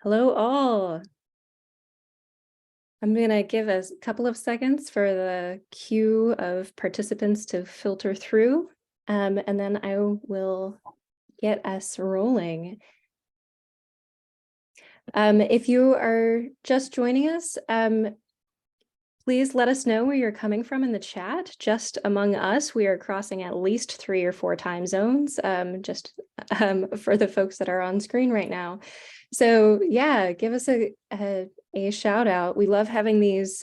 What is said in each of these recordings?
Hello all. I'm going to give a couple of seconds for the queue of participants to filter through, and then I will get us rolling. If you are just joining us, please let us know where you're coming from in the chat. Just among us, we are crossing at least 3 or 4 time zones, just for the folks that are on screen right now. So yeah, give us a shout out. We love having these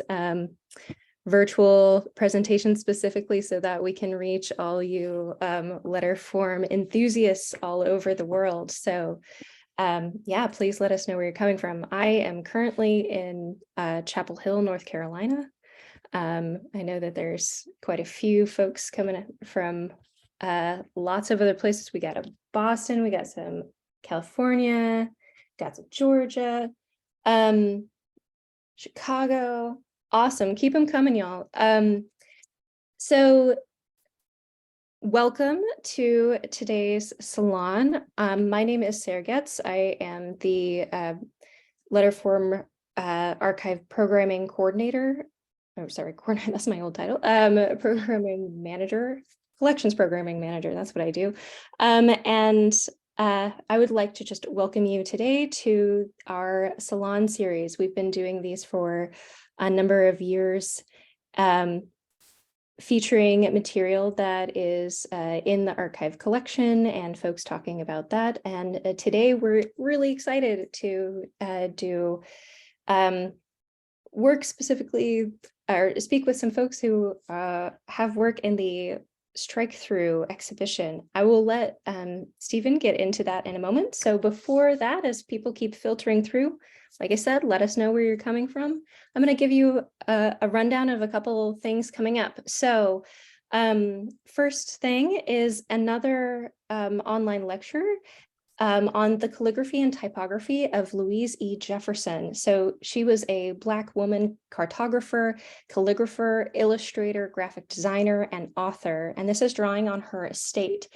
virtual presentations specifically so that we can reach all you Letterform enthusiasts all over the world. So yeah, please let us know where you're coming from. I am currently in Chapel Hill, North Carolina. I know that there's quite a few folks coming from lots of other places. We got a Boston, we got some California, got some Georgia, Chicago. Awesome. Keep them coming, y'all. So welcome to today's salon. My name is Sarah Getz. I am the Letterform archive programming coordinator. Oh, sorry, that's my old title. Programming manager, collections programming manager. That's what I do. And I would like to just welcome you today to our Salon series. We've been doing these for a number of years, featuring material that is in the archive collection and folks talking about that. And today we're really excited to do work specifically, or speak with some folks who have work in the Strikethrough exhibition. I will let Stephen get into that in a moment. So before that, as people keep filtering through, like I said, let us know where you're coming from. I'm going to give you a rundown of a couple things coming up. So first thing is another online lecture on the calligraphy and typography of Louise E. Jefferson. So she was a Black woman cartographer, calligrapher, illustrator, graphic designer, and author. And this is drawing on her estate,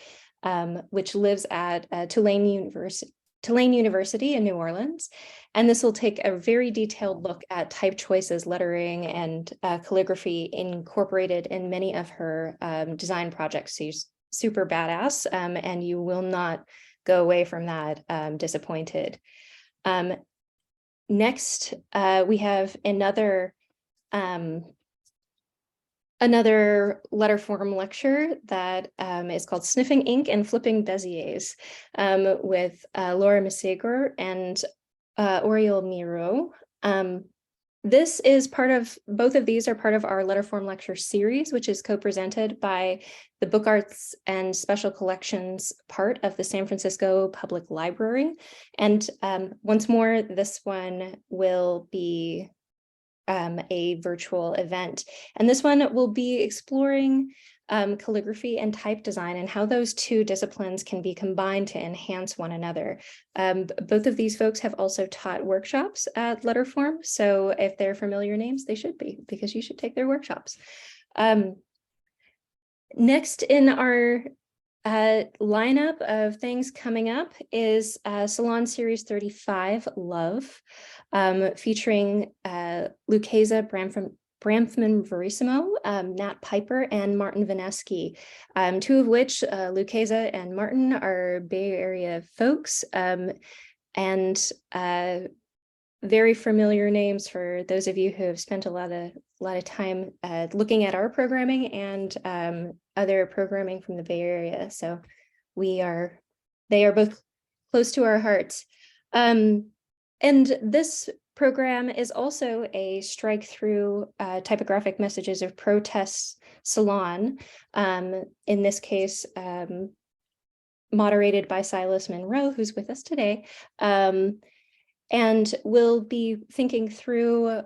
which lives at Tulane University in New Orleans. And this will take a very detailed look at type choices, lettering, and calligraphy incorporated in many of her design projects. She's super badass, and you will not go away from that disappointed. Next, we have another Letterform lecture that is called Sniffing Ink and Flipping Beziers with Laura Misegor and Oriel Miro. This is both of these are part of our Letterform lecture series, which is co-presented by the Book Arts and Special Collections part of the San Francisco Public Library. And once more, this one will be a virtual event. And this one will be exploring calligraphy and type design and how those two disciplines can be combined to enhance one another. Both of these folks have also taught workshops at Letterform. So if they're familiar names, they should be, because you should take their workshops. Next in our lineup of things coming up is Salon Series 35, Love, featuring Lucchesa Bramfman Verissimo, Nat Piper, and Martin Vanesky, two of which, Lucchesa and Martin, are Bay Area folks, and very familiar names for those of you who have spent a lot of time looking at our programming and other programming from the Bay Area. So they are both close to our hearts. And this program is also a Strikethrough typographic messages of protest salon, in this case, moderated by Silas Monroe, who's with us today. And we'll be thinking through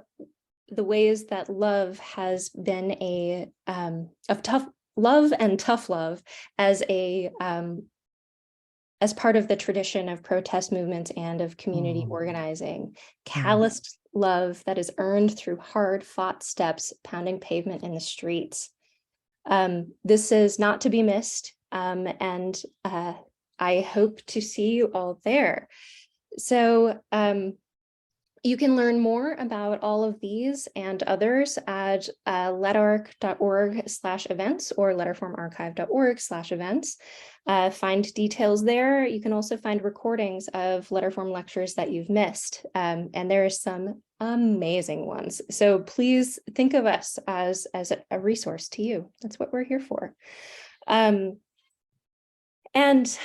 the ways that love has been of tough love and tough love as as part of the tradition of protest movements and of community organizing. Calloused love that is earned through hard fought steps, pounding pavement in the streets. This is not to be missed, and I hope to see you all there. So You can learn more about all of these and others at letarc.org/events or letterformarchive.org/events. Find details there. You can also find recordings of Letterform lectures that you've missed, and there are some amazing ones. So please think of us as a resource to you. That's what we're here for. And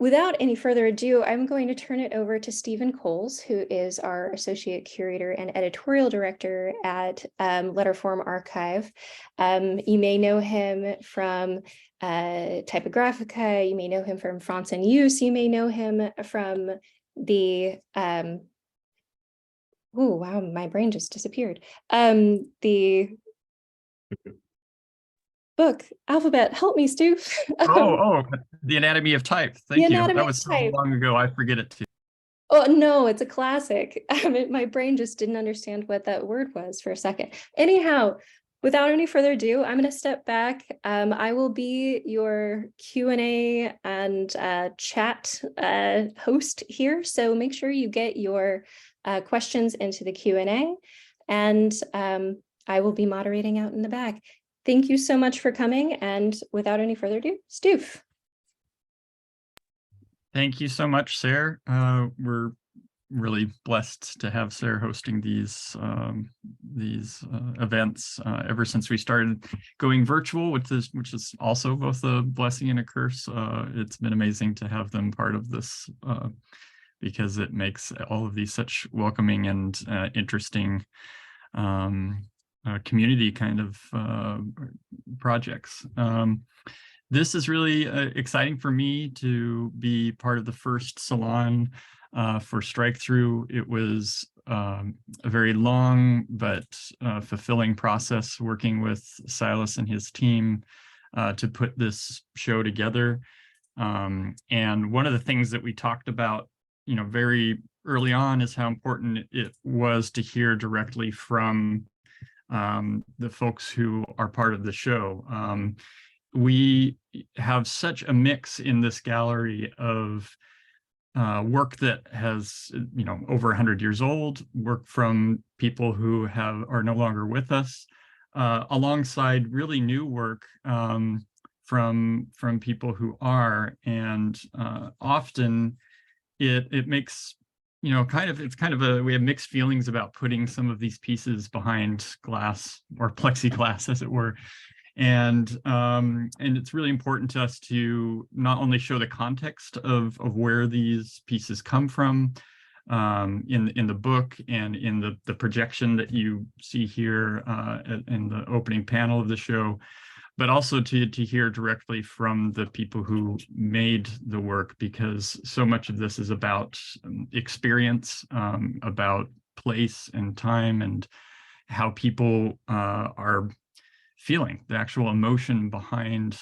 without any further ado, I'm going to turn it over to Stephen Coles, who is our Associate Curator and Editorial Director at Letterform Archive. You may know him from Typographica, you may know him from Fonts in Use, you may know him from the, oh wow, my brain just disappeared. The book, Alphabet, help me, Stu. The Anatomy of Type. Thank you. That was so long ago, I forget it too. Oh, no, it's a classic. My brain just didn't understand what that word was for a second. Anyhow, without any further ado, I'm going to step back. I will be your Q&A and chat host here. So make sure you get your questions into the Q&A, and I will be moderating out in the back. Thank you so much for coming, and without any further ado, Stoof. Thank you so much, Sarah. We're really blessed to have Sarah hosting these events ever since we started going virtual, which is also both a blessing and a curse. It's been amazing to have them part of this because it makes all of these such welcoming and interesting community kind of projects. This is really exciting for me to be part of the first Salon for Strikethrough. It was a very long but fulfilling process working with Silas and his team to put this show together. And one of the things that we talked about, very early on is how important it was to hear directly from the folks who are part of the show. We have such a mix in this gallery of work that has, over 100 years old, work from people who are no longer with us, alongside really new work from people who are, and often it makes we have mixed feelings about putting some of these pieces behind glass or plexiglass, as it were. And it's really important to us to not only show the context of where these pieces come from in the book and in the projection that you see here in the opening panel of the show, but also to hear directly from the people who made the work, because so much of this is about experience, about place and time, and how people are feeling the actual emotion behind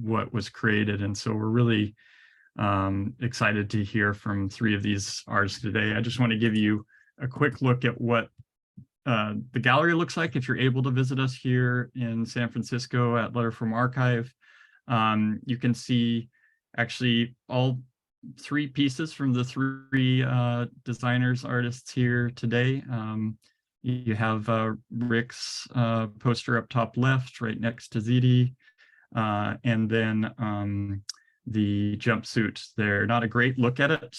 what was created. And so we're really excited to hear from three of these artists today. I just want to give you a quick look at what the gallery looks like if you're able to visit us here in San Francisco at Letterform Archive. You can see actually all three pieces from the three designers, artists here today. You have Rick's poster up top left, right next to Ziddi, and then the jumpsuit there. Not a great look at it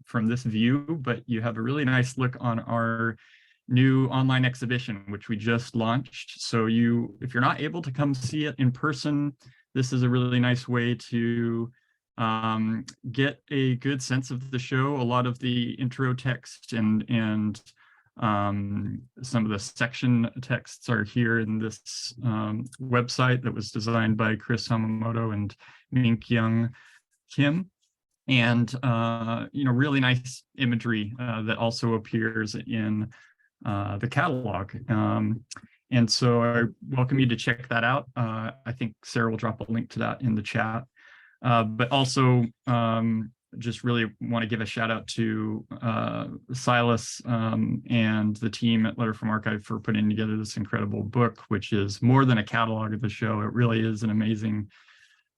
from this view, but you have a really nice look on our new online exhibition, which we just launched. So if you're not able to come see it in person, this is a really nice way to get a good sense of the show. A lot of the intro text and some of the section texts are here in this website that was designed by Chris Hamamoto and Ming-Kyung Kim. And really nice imagery that also appears in the catalog. And so I welcome you to check that out. I think Sarah will drop a link to that in the chat. But also just really want to give a shout out to Silas and the team at Letterform Archive for putting together this incredible book, which is more than a catalog of the show. It really is an amazing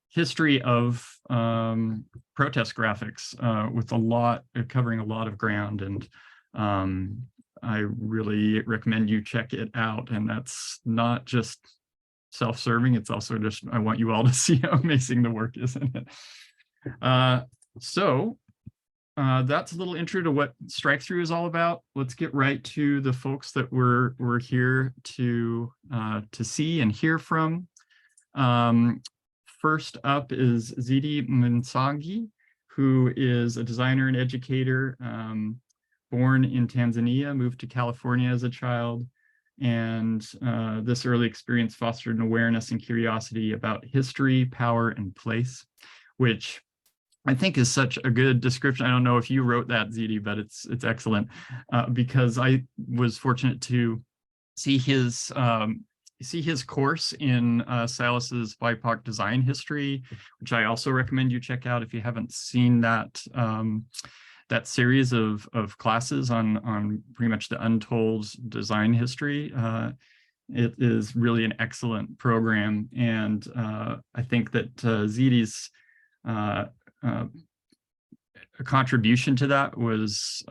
history of protest graphics with covering a lot of ground. And I really recommend you check it out. And that's not just self-serving, it's also just, I want you all to see how amazing the work is in it. So that's a little intro to what Strikethrough is all about. Let's get right to the folks that we're here to see and hear from. First up is Ziddi Msangi, who is a designer and educator, born in Tanzania, moved to California as a child, and this early experience fostered an awareness and curiosity about history, power, and place, which I think is such a good description. I don't know if you wrote that, Ziddi, but it's excellent, because I was fortunate to see his course in Silas's BIPOC design history, which I also recommend you check out if you haven't seen that that series of classes on pretty much the untold design history. It is really an excellent program, and I think that Ziddi's contribution to that was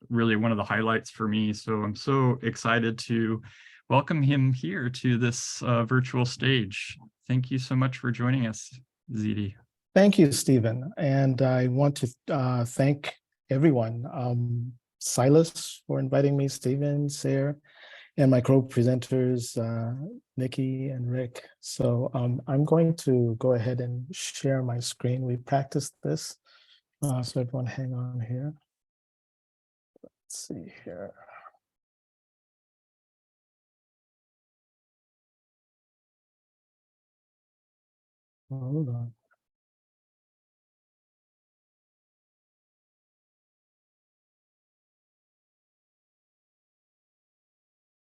really one of the highlights for me. So I'm so excited to welcome him here to this virtual stage. Thank you so much for joining us, Ziddi. Thank you, Stephen. And I want to thank everyone, Silas for inviting me, Stephen, Sarah, and my co-presenters, Nikki and Rick. So I'm going to go ahead and share my screen. We practiced this, so everyone hang on here. Let's see here. Hold on.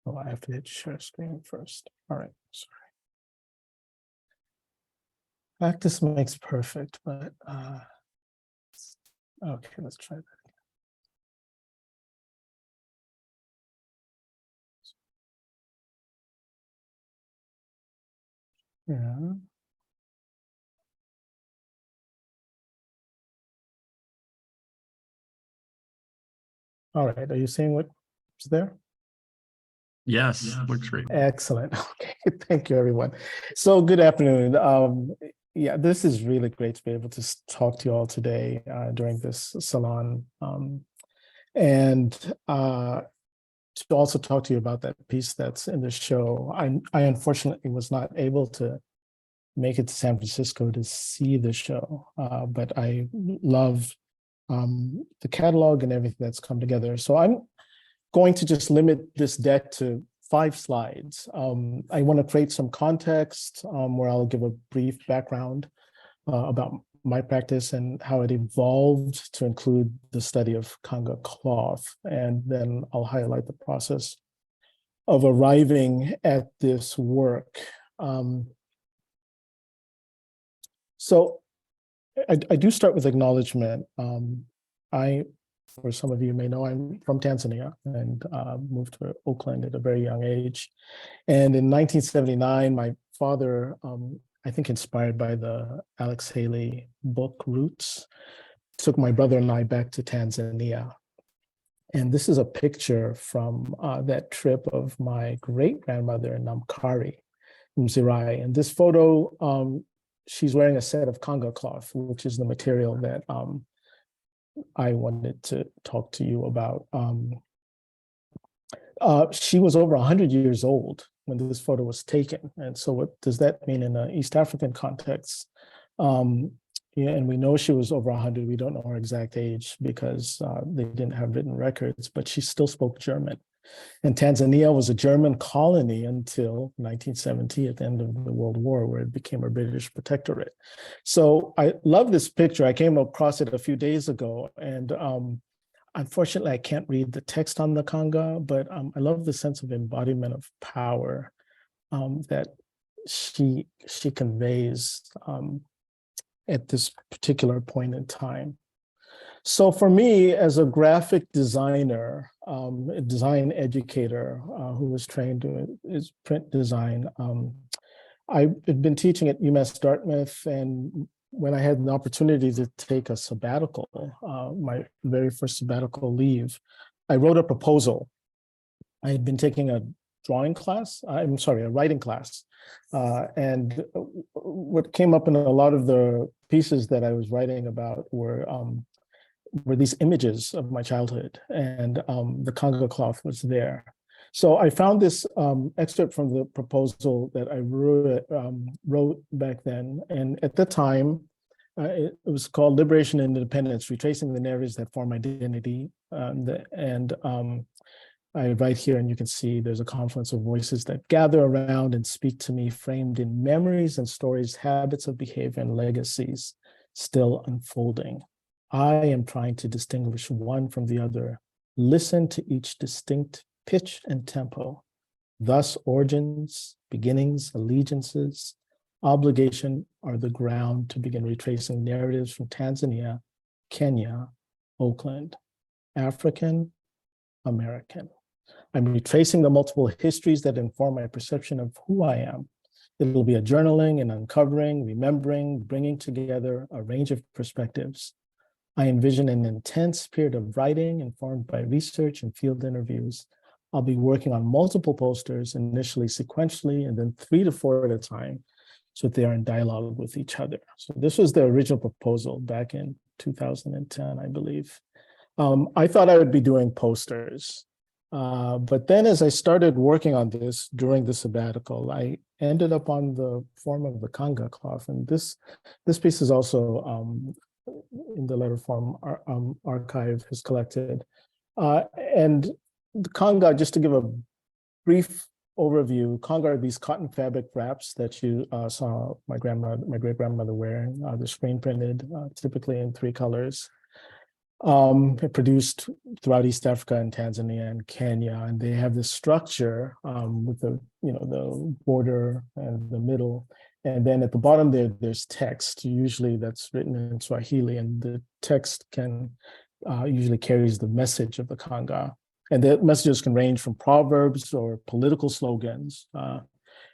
Oh, I have to hit share screen first. All right, sorry. Practice makes perfect, but okay, let's try that. Yeah. All right, are you seeing what's there? Yes, looks great. Excellent. Okay, thank you, everyone. So good afternoon. Yeah, this is really great to be able to talk to you all today during this salon, and to also talk to you about that piece that's in the show. I unfortunately was not able to make it to San Francisco to see the show, but I love the catalog and everything that's come together. So I'm going to just limit this deck to 5 slides. I want to create some context where I'll give a brief background about my practice and how it evolved to include the study of Kanga cloth. And then I'll highlight the process of arriving at this work. So I do start with acknowledgement. For some of you may know, I'm from Tanzania and moved to Oakland at a very young age. And in 1979, my father, I think inspired by the Alex Haley book Roots, took my brother and I back to Tanzania. And this is a picture from that trip of my great-grandmother in Namkari, Mzirai. And this photo, she's wearing a set of Kanga cloth, which is the material that I wanted to talk to you about. She was over 100 years old when this photo was taken. And so what does that mean in an East African context? Yeah, and we know she was over 100. We don't know her exact age because they didn't have written records, but she still spoke German. And Tanzania was a German colony until 1970, at the end of the World War, where it became a British protectorate. So I love this picture. I came across it a few days ago, and unfortunately, I can't read the text on the Kanga, but I love the sense of embodiment of power that she conveys at this particular point in time. So for me, as a graphic designer, a design educator who was trained in print design, I've been teaching at UMass Dartmouth, and when I had an opportunity to take a sabbatical, my very first sabbatical leave, I wrote a proposal. I had been taking a writing class, and what came up in a lot of the pieces that I was writing about were these images of my childhood, and the Congo cloth was there. So I found this excerpt from the proposal that I wrote back then, and at the time, it was called Liberation and Independence, Retracing the Narratives That Form Identity, I write here, and you can see there's a confluence of voices that gather around and speak to me, framed in memories and stories, habits of behavior, and legacies still unfolding. I am trying to distinguish one from the other, listen to each distinct pitch and tempo. Thus, origins, beginnings, allegiances, obligation are the ground to begin retracing narratives from Tanzania, Kenya, Oakland, African, American. I'm retracing the multiple histories that inform my perception of who I am. It'll be a journaling and uncovering, remembering, bringing together a range of perspectives. I envision an intense period of writing informed by research and field interviews. I'll be working on multiple posters, initially sequentially, and then 3 to 4 at a time, so that they are in dialogue with each other. So this was the original proposal back in 2010, I believe. I thought I would be doing posters. But then as I started working on this during the sabbatical, I ended up on the form of the Kanga cloth. And this piece is also in the Letterform archive is collected. And the Kanga, just to give a brief overview, Kanga are these cotton fabric wraps that you saw my great-grandmother wearing. They're screen printed, typically in 3 colors. Produced throughout East Africa and Tanzania and Kenya, and they have this structure with the border and the middle, and then at the bottom there's text. Usually that's written in Swahili, and the text can usually carries the message of the Kanga, and the messages can range from proverbs or political slogans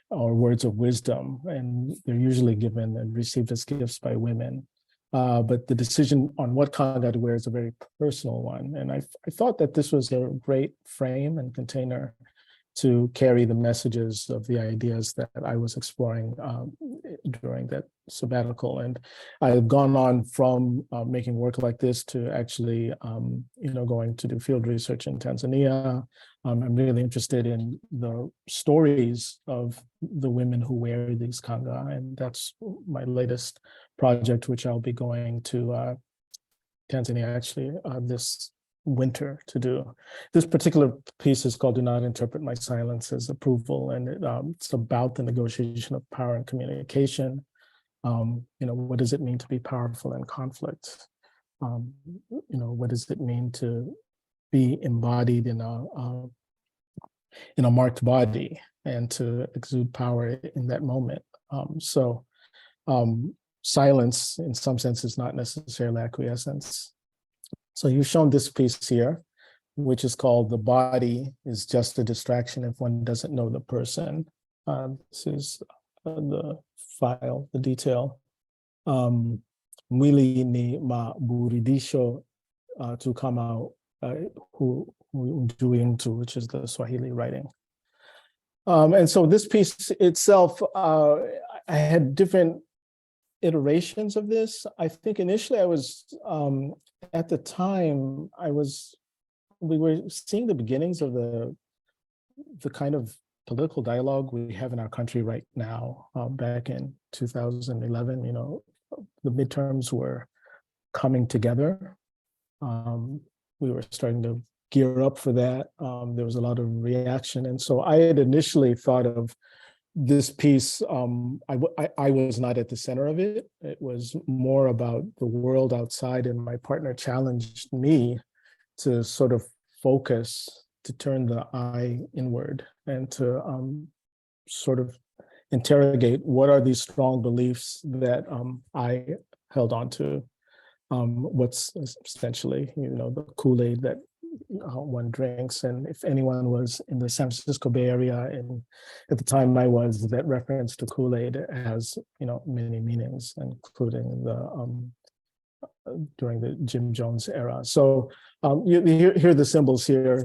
or words of wisdom, and they're usually given and received as gifts by women. But the decision on what Kanga to wear is a very personal one. And I thought that this was a great frame and container to carry the messages of the ideas that I was exploring during that sabbatical. And I've gone on from making work like this to actually, going to do field research in Tanzania. I'm really interested in the stories of the women who wear these Kanga, and that's my latest project, which I'll be going to Tanzania actually this winter to do. This particular piece is called "Do Not Interpret My Silence as Approval," and it's about the negotiation of power and communication. What does it mean to be powerful in conflict? What does it mean to be embodied in a marked body and to exude power in that moment? Silence, in some sense, is not necessarily acquiescence. So you've shown this piece here, which is called "The Body is Just a Distraction If One Doesn't Know the Person." This is the file, the detail. Mwili ni maburudisho tu kama hujuintu, which is the Swahili writing. And so this piece itself, I had different iterations of this. I think initially I was, at the time, we were seeing the beginnings of the kind of political dialogue we have in our country right now. Back in 2011, the midterms were coming together. We were starting to gear up for that. There was a lot of reaction. And so I had initially thought of this piece, I was not at the center of it. It was more about the world outside, and my partner challenged me to sort of focus, to turn the eye inward, and to sort of interrogate what are these strong beliefs that I held on to. What's essentially, the Kool-Aid that one drinks. And if anyone was in the San Francisco Bay Area, and at the time I was, that reference to Kool-Aid has, many meanings, including the during the Jim Jones era. So here are the symbols here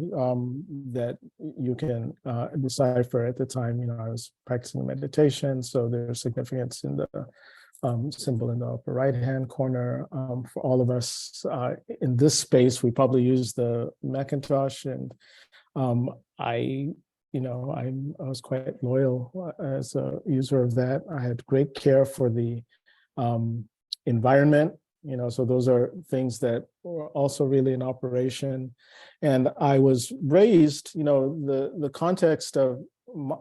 that you can decipher. At the time, I was practicing meditation, so there's significance in the symbol in the upper right-hand corner. For all of us in this space, we probably use the Macintosh, and I was quite loyal as a user of that. I had great care for the environment, so those are things that were also really in operation. And I was raised, the context of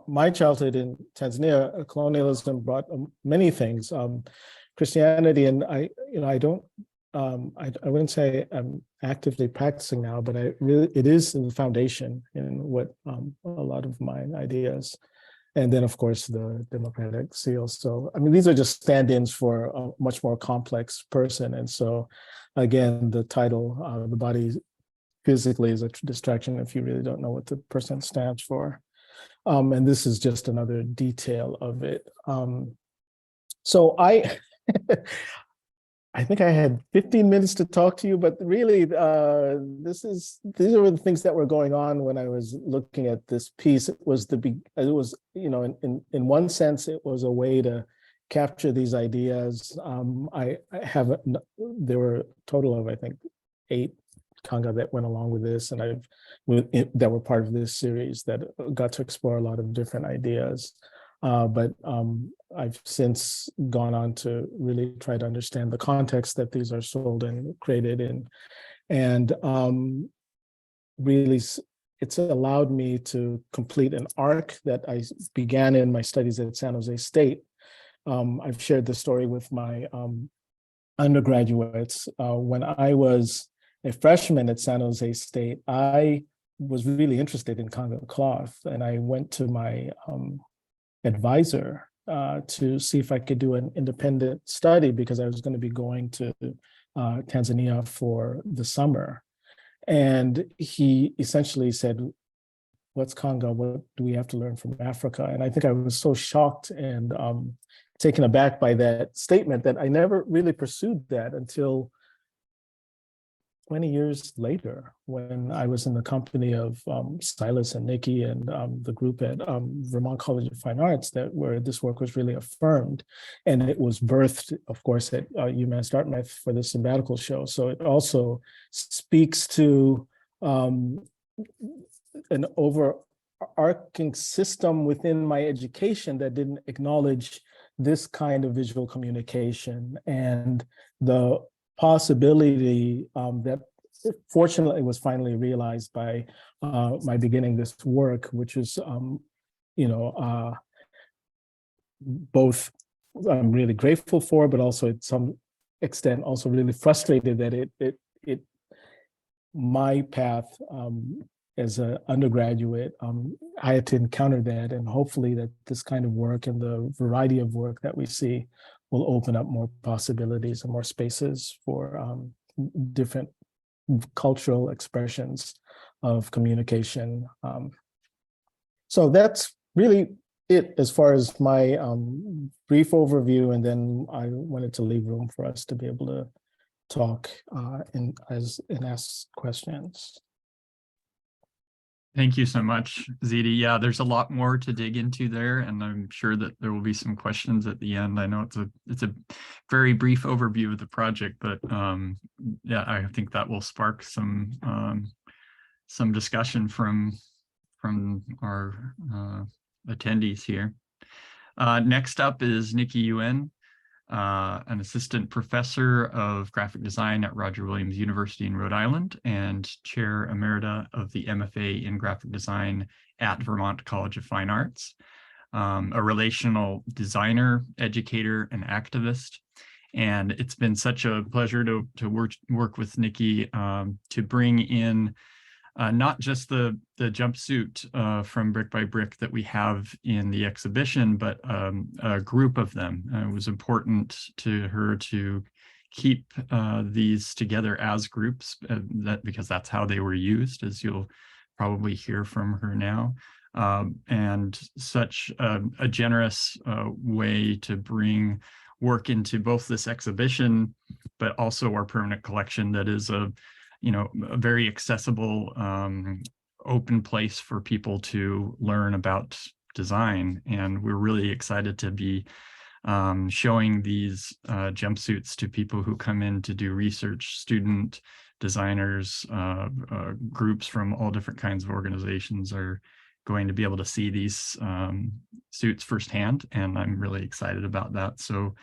my childhood in Tanzania, colonialism brought many things. Christianity, and I wouldn't say I'm actively practicing now, but it is the foundation in what a lot of my ideas. And then, of course, the democratic seal. So, these are just stand-ins for a much more complex person. And so, again, the title, the body physically is a distraction if you really don't know what the person stands for. And this is just another detail of it. So I think I had 15 minutes to talk to you, but really, these are the things that were going on when I was looking at this piece. It was in one sense, it was a way to capture these ideas. There were a total of, I think, 8 Kanga that went along with this, and that were part of this series that got to explore a lot of different ideas. But I've since gone on to really try to understand the context that these are sold and created in. And really, it's allowed me to complete an arc that I began in my studies at San Jose State. I've shared this story with my undergraduates. When I was a freshman at San Jose State, I was really interested in Kanga cloth, and I went to my advisor to see if I could do an independent study, because I was going to be going to Tanzania for the summer. And he essentially said, "What's Kanga? What do we have to learn from Africa?" And I think I was so shocked and taken aback by that statement that I never really pursued that until 20 years later, when I was in the company of Silas and Nikki and the group at Vermont College of Fine Arts, where this work was really affirmed. And it was birthed, of course, at UMass Dartmouth for the sabbatical show. So it also speaks to an overarching system within my education that didn't acknowledge this kind of visual communication, and the possibility that fortunately was finally realized by my beginning this work, which is, both I'm really grateful for, but also at some extent also really frustrated that my path as an undergraduate, I had to encounter that, and hopefully that this kind of work and the variety of work that we see will open up more possibilities and more spaces for different cultural expressions of communication. So that's really it as far as my brief overview, and then I wanted to leave room for us to be able to talk and ask questions. Thank you so much, Ziddi. Yeah, there's a lot more to dig into there, and I'm sure that there will be some questions at the end. I know it's a very brief overview of the project, but yeah, I think that will spark some discussion from our attendees here. Next up is Nikki Juen, an assistant professor of graphic design at Roger Williams University in Rhode Island and chair emerita of the MFA in graphic design at Vermont College of Fine Arts, a relational designer, educator, and activist. And it's been such a pleasure to work with Nikki to bring in not just the jumpsuit from Brick by Brick that we have in the exhibition, but a group of them. It was important to her to keep these together as groups, because that's how they were used, as you'll probably hear from her now. And such a generous way to bring work into both this exhibition, but also our permanent collection that is a very accessible, open place for people to learn about design. And we're really excited to be showing these jumpsuits to people who come in to do research, student designers, groups from all different kinds of organizations are going to be able to see these suits firsthand. And I'm really excited about that. So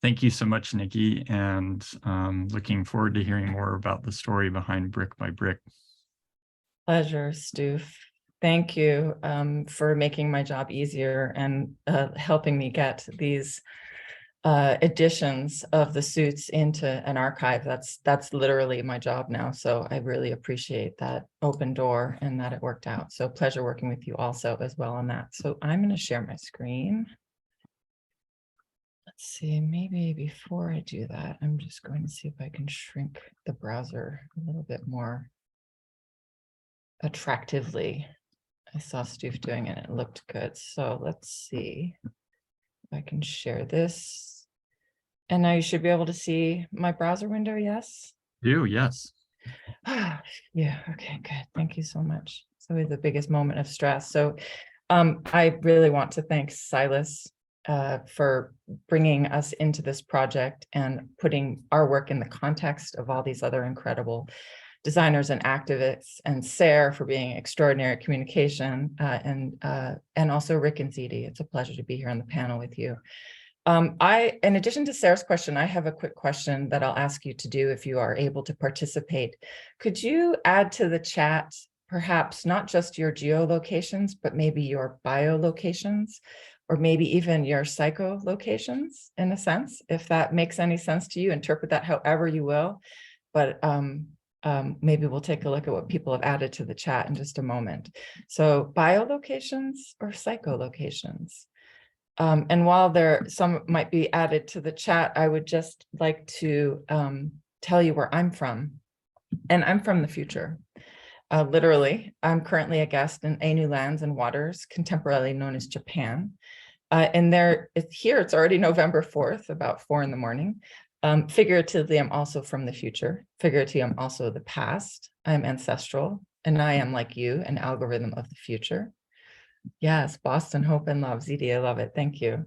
thank you so much, Nikki, and looking forward to hearing more about the story behind Brick by Brick. Pleasure, Stu. Thank you for making my job easier and helping me get these editions of the suits into an archive. That's literally my job now. So I really appreciate that open door and that it worked out. So pleasure working with you also as well on that. So I'm going to share my screen. Let's see, maybe before I do that, I'm just going to see if I can shrink the browser a little bit more attractively. I saw Stu doing it, it looked good. So let's see if I can share this. And now you should be able to see my browser window, yes? Yes. Yeah, okay, good. Thank you so much. It's always the biggest moment of stress. So I really want to thank Silas for bringing us into this project and putting our work in the context of all these other incredible designers and activists, and Sarah for being extraordinary at communication, and also Rick and Ziddi. It's a pleasure to be here on the panel with you. In addition to Sarah's question, I have a quick question that I'll ask you to do if you are able to participate. Could you add to the chat, perhaps not just your geolocations, but maybe your biolocations, or maybe even your psycholocations in a sense, if that makes any sense to you, interpret that however you will. But maybe we'll take a look at what people have added to the chat in just a moment. So biolocations or psycholocations. And while some might be added to the chat, I would just like to tell you where I'm from. And I'm from the future. Literally, I'm currently a guest in A New Lands and Waters, contemporarily known as Japan. And here it's already November 4th, about 4 in the morning. Figuratively, I'm also from the future. Figuratively, I'm also the past. I'm ancestral, and I am, like you, an algorithm of the future. Yes, Boston, hope and love. Ziddi, I love it. Thank you.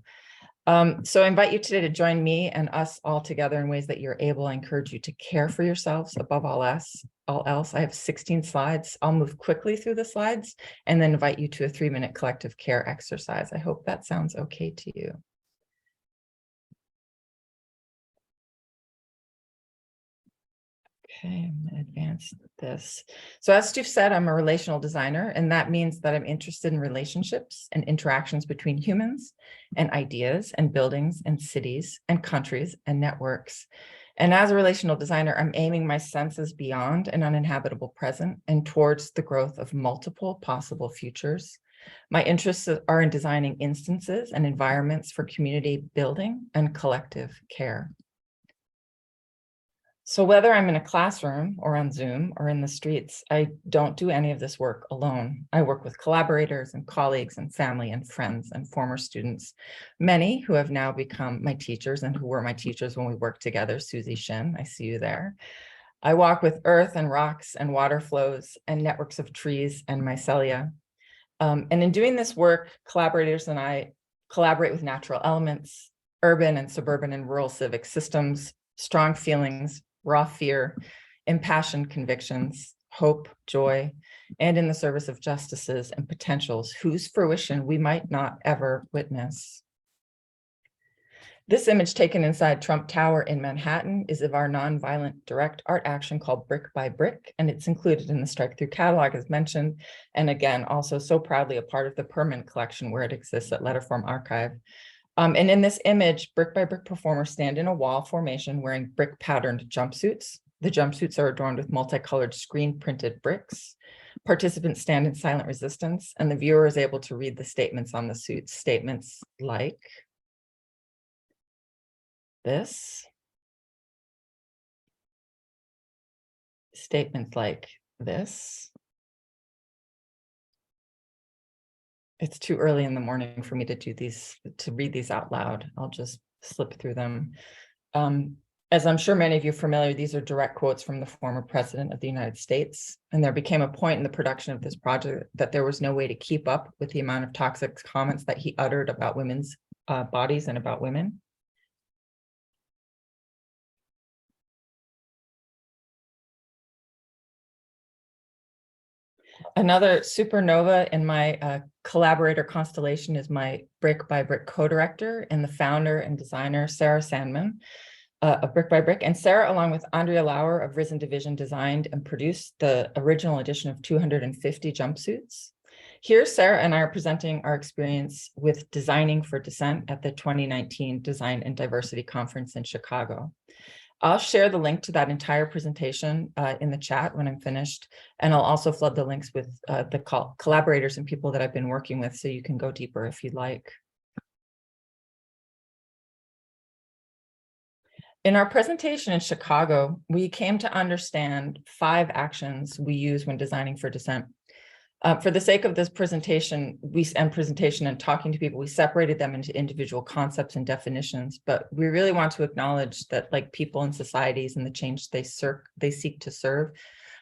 So I invite you today to join me and us all together in ways that you're able. I encourage you to care for yourselves above all else. I have 16 slides. I'll move quickly through the slides and then invite you to a 3-minute collective care exercise. I hope that sounds okay to you. Okay, I'm going to advance this. So as Stu said, I'm a relational designer, and that means that I'm interested in relationships and interactions between humans and ideas and buildings and cities and countries and networks. And as a relational designer, I'm aiming my senses beyond an uninhabitable present and towards the growth of multiple possible futures. My interests are in designing instances and environments for community building and collective care. So whether I'm in a classroom or on Zoom or in the streets, I don't do any of this work alone. I work with collaborators and colleagues and family and friends and former students, many who have now become my teachers and who were my teachers when we worked together. Susie Shin, I see you there. I walk with earth and rocks and water flows and networks of trees and mycelia. And in doing this work, collaborators and I collaborate with natural elements, urban and suburban and rural civic systems, strong feelings, raw fear, impassioned convictions, hope, joy, and in the service of justices and potentials whose fruition we might not ever witness. This image taken inside Trump Tower in Manhattan is of our nonviolent direct art action called Brick by Brick, and it's included in the Strikethrough catalog as mentioned, and again, also so proudly a part of the permanent collection where it exists at Letterform Archive. And in this image, brick by brick performers stand in a wall formation wearing brick patterned jumpsuits. The jumpsuits are adorned with multicolored screen printed bricks. Participants stand in silent resistance, and the viewer is able to read the statements on the suits. Statements like this. Statements like this. it's too early in the morning for me to do these, to read these out loud. I'll just slip through them. As I'm sure many of you are familiar, these are direct quotes from the former president of the United States. And there became a point in the production of this project that there was no way to keep up with the amount of toxic comments that he uttered about women's bodies and about women. Another supernova in my collaborator constellation is my Brick by Brick co-director and the founder and designer, Sarah Sandman, of Brick by Brick. And Sarah, along with Andrea Lauer of Risen Division, designed and produced the original edition of 250 jumpsuits. Here, Sarah and I are presenting our experience with designing for dissent at the 2019 Design and Diversity Conference in Chicago. I'll share the link to that entire presentation in the chat when I'm finished, and I'll also flood the links with the collaborators and people that I've been working with, so you can go deeper if you'd like. In our presentation in Chicago, we came to understand 5 actions we use when designing for dissent. For the sake of this presentation, and talking to people, we separated them into individual concepts and definitions, but we really want to acknowledge that, like people and societies and the change they seek to serve,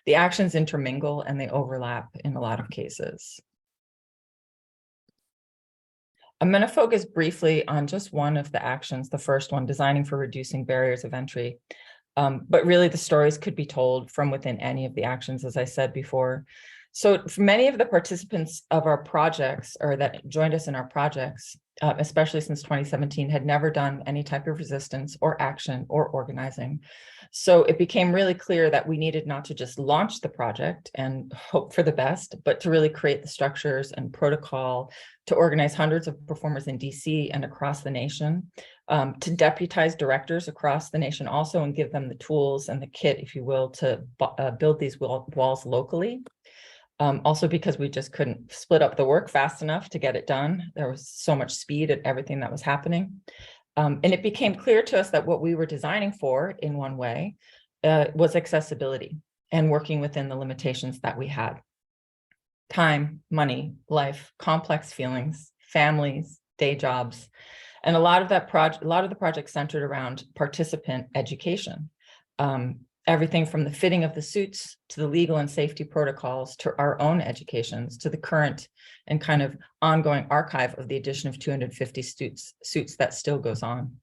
the actions intermingle and they overlap in a lot of cases. I'm going to focus briefly on just one of the actions, the first one, designing for reducing barriers of entry. But really the stories could be told from within any of the actions, as I said before. So for many of the participants of our projects, or that joined us in our projects, especially since 2017, had never done any type of resistance or action or organizing. So it became really clear that we needed not to just launch the project and hope for the best, but to really create the structures and protocol to organize hundreds of performers in DC and across the nation, to deputize directors across the nation also and give them the tools and the kit, if you will, to build these walls locally. Also because we just couldn't split up the work fast enough to get it done. There was so much speed at everything that was happening. And it became clear to us that what we were designing for, in one way, was accessibility and working within the limitations that we had. Time, money, life, complex feelings, families, day jobs. And a lot of the project centered around participant education. Everything from the fitting of the suits to the legal and safety protocols to our own educations to the current and kind of ongoing archive of the edition of 250 suits that still goes on.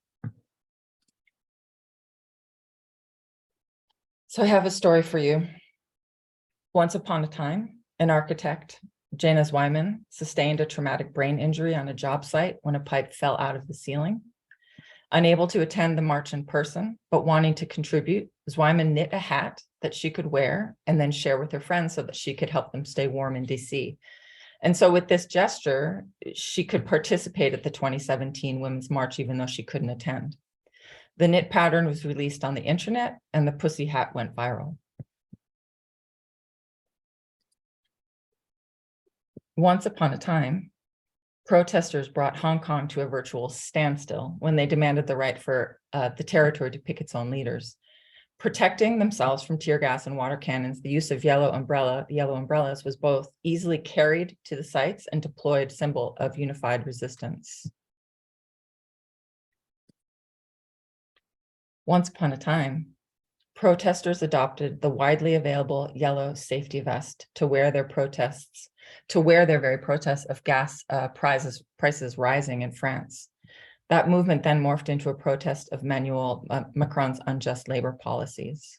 So I have a story for you. Once upon a time, an architect, Jana Zwyman, sustained a traumatic brain injury on a job site when a pipe fell out of the ceiling. Unable to attend the march in person, but wanting to contribute, Zwyman knit a hat that she could wear and then share with her friends so that she could help them stay warm in DC. And so with this gesture, she could participate at the 2017 Women's March, even though she couldn't attend. The knit pattern was released on the internet and the pussy hat went viral. Once upon a time, protesters brought Hong Kong to a virtual standstill when they demanded the right for the territory to pick its own leaders. Protecting themselves from tear gas and water cannons, the use of yellow umbrellas was both easily carried to the sites and deployed symbol of unified resistance. Once upon a time, protesters adopted the widely available yellow safety vest to wear their very protests of gas prices rising in France. That movement then morphed into a protest of Emmanuel Macron's unjust labor policies.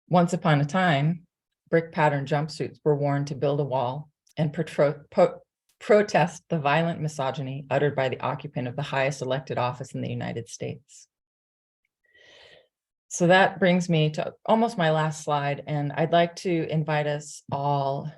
Once upon a time, brick pattern jumpsuits were worn to build a wall and protest the violent misogyny uttered by the occupant of the highest elected office in the United States. So that brings me to almost my last slide, and I'd like to invite us all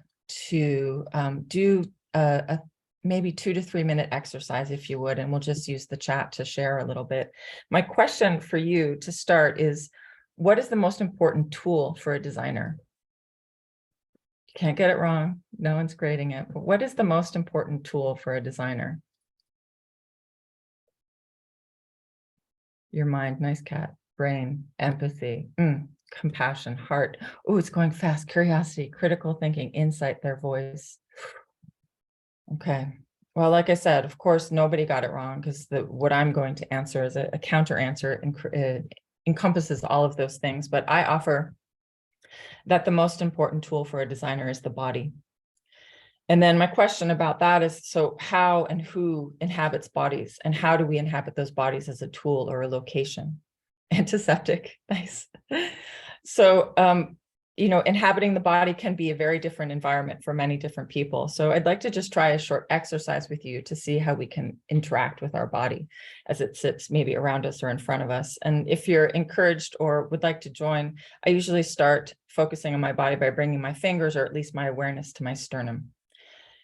to do a maybe 2 to 3 minute exercise, if you would, and we'll just use the chat to share a little bit. My question for you to start is, what is the most important tool for a designer? You can't get it wrong. No one's grading it, but what is the most important tool for a designer? Your mind, nice cat. Brain, empathy. compassion, heart. Oh, it's going fast. Curiosity, critical thinking, insight, their voice. Okay. Well, like I said, of course, nobody got it wrong, because what I'm going to answer is a counter answer and encompasses all of those things. But I offer that the most important tool for a designer is the body. And then my question about that is, so how and who inhabits bodies, and how do we inhabit those bodies as a tool or a location? Antiseptic, nice. So, inhabiting the body can be a very different environment for many different people. So I'd like to just try a short exercise with you to see how we can interact with our body as it sits maybe around us or in front of us. And if you're encouraged or would like to join, I usually start focusing on my body by bringing my fingers, or at least my awareness, to my sternum.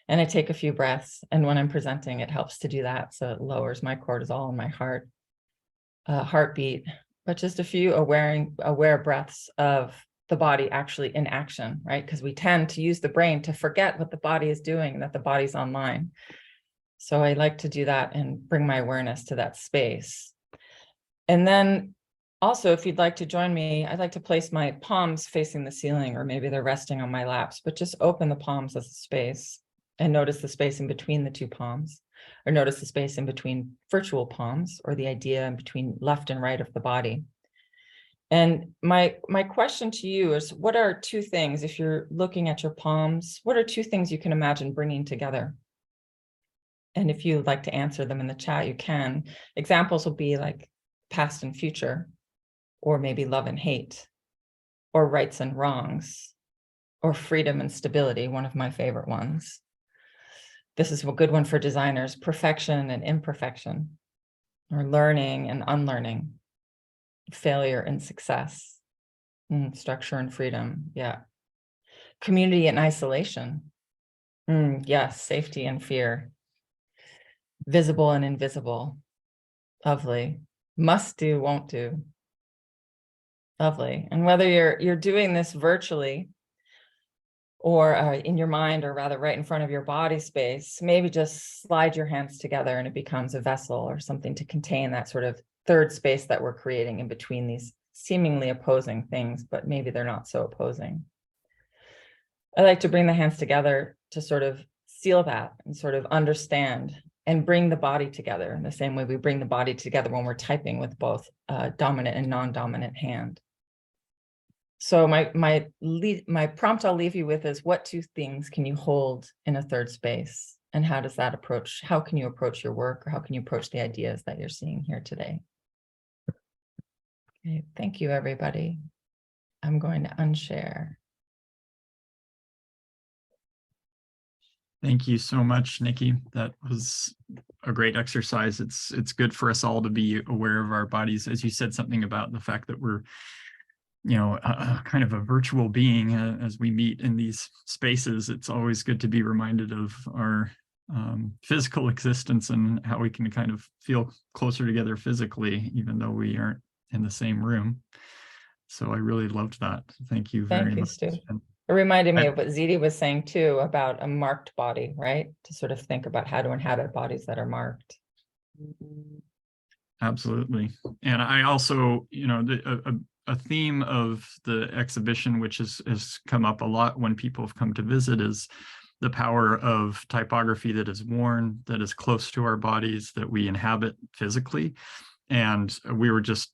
And I take a few breaths. And when I'm presenting, it helps to do that. So it lowers my cortisol and my heartbeat, but just a few aware breaths of the body actually in action, right? Because we tend to use the brain to forget what the body is doing and that the body's online. So I like to do that and bring my awareness to that space. And then also, if you'd like to join me, I'd like to place my palms facing the ceiling, or maybe they're resting on my laps, but just open the palms as a space and notice the space in between the two palms, or notice the space in between virtual palms, or the idea in between left and right of the body. And my question to you is, what are two things, if you're looking at your palms, what are two things you can imagine bringing together? And if you'd like to answer them in the chat, you can. Examples will be like past and future, or maybe love and hate, or rights and wrongs, or freedom and stability, one of my favorite ones. This is a good one for designers: perfection and imperfection, or learning and unlearning, failure and success, structure and freedom. Yeah. Community and isolation. Yes. Safety and fear. Visible and invisible. Lovely. Must do, won't do. Lovely. And whether you're doing this virtually or in your mind, or rather right in front of your body space, maybe just slide your hands together and it becomes a vessel or something to contain that sort of third space that we're creating in between these seemingly opposing things, but maybe they're not so opposing. I like to bring the hands together to sort of seal that and sort of understand and bring the body together in the same way we bring the body together when we're typing with both dominant and non-dominant hand. So my prompt I'll leave you with is, what two things can you hold in a third space? And how does that approach, how can you approach your work, or how can you approach the ideas that you're seeing here today? Okay, thank you, everybody. I'm going to unshare. Thank you so much, Nikki. That was a great exercise. It's good for us all to be aware of our bodies. As you said something about the fact that we're, kind of a virtual being as we meet in these spaces. It's always good to be reminded of our physical existence and how we can kind of feel closer together physically, even though we aren't in the same room. So I really loved that. Thank you very much. Stu. It reminded me of what Ziddi was saying too, about a marked body, right? To sort of think about how to inhabit bodies that are marked. Absolutely. And I also, a theme of the exhibition, which has come up a lot when people have come to visit, is the power of typography that is worn, that is close to our bodies, that we inhabit physically. And we were just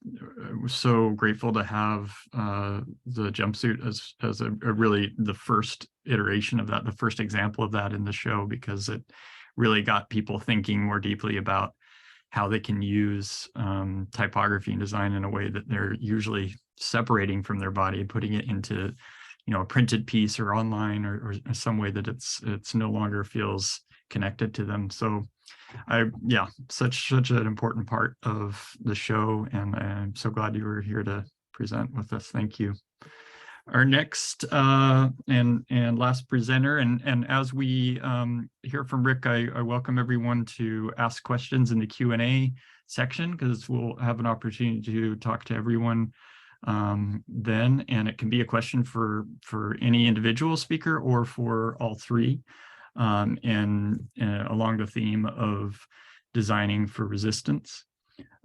so grateful to have the jumpsuit as a really the first iteration of that, the first example of that in the show, because it really got people thinking more deeply about how they can use typography and design in a way that they're usually separating from their body, putting it into, a printed piece or online, or some way that it's no longer feels connected to them. So such an important part of the show, and I'm so glad you were here to present with us. Thank you. Our next and last presenter, and as we hear from Rick, I welcome everyone to ask questions in the Q&A section, because we'll have an opportunity to talk to everyone then, and it can be a question for any individual speaker or for all three, and along the theme of designing for resistance.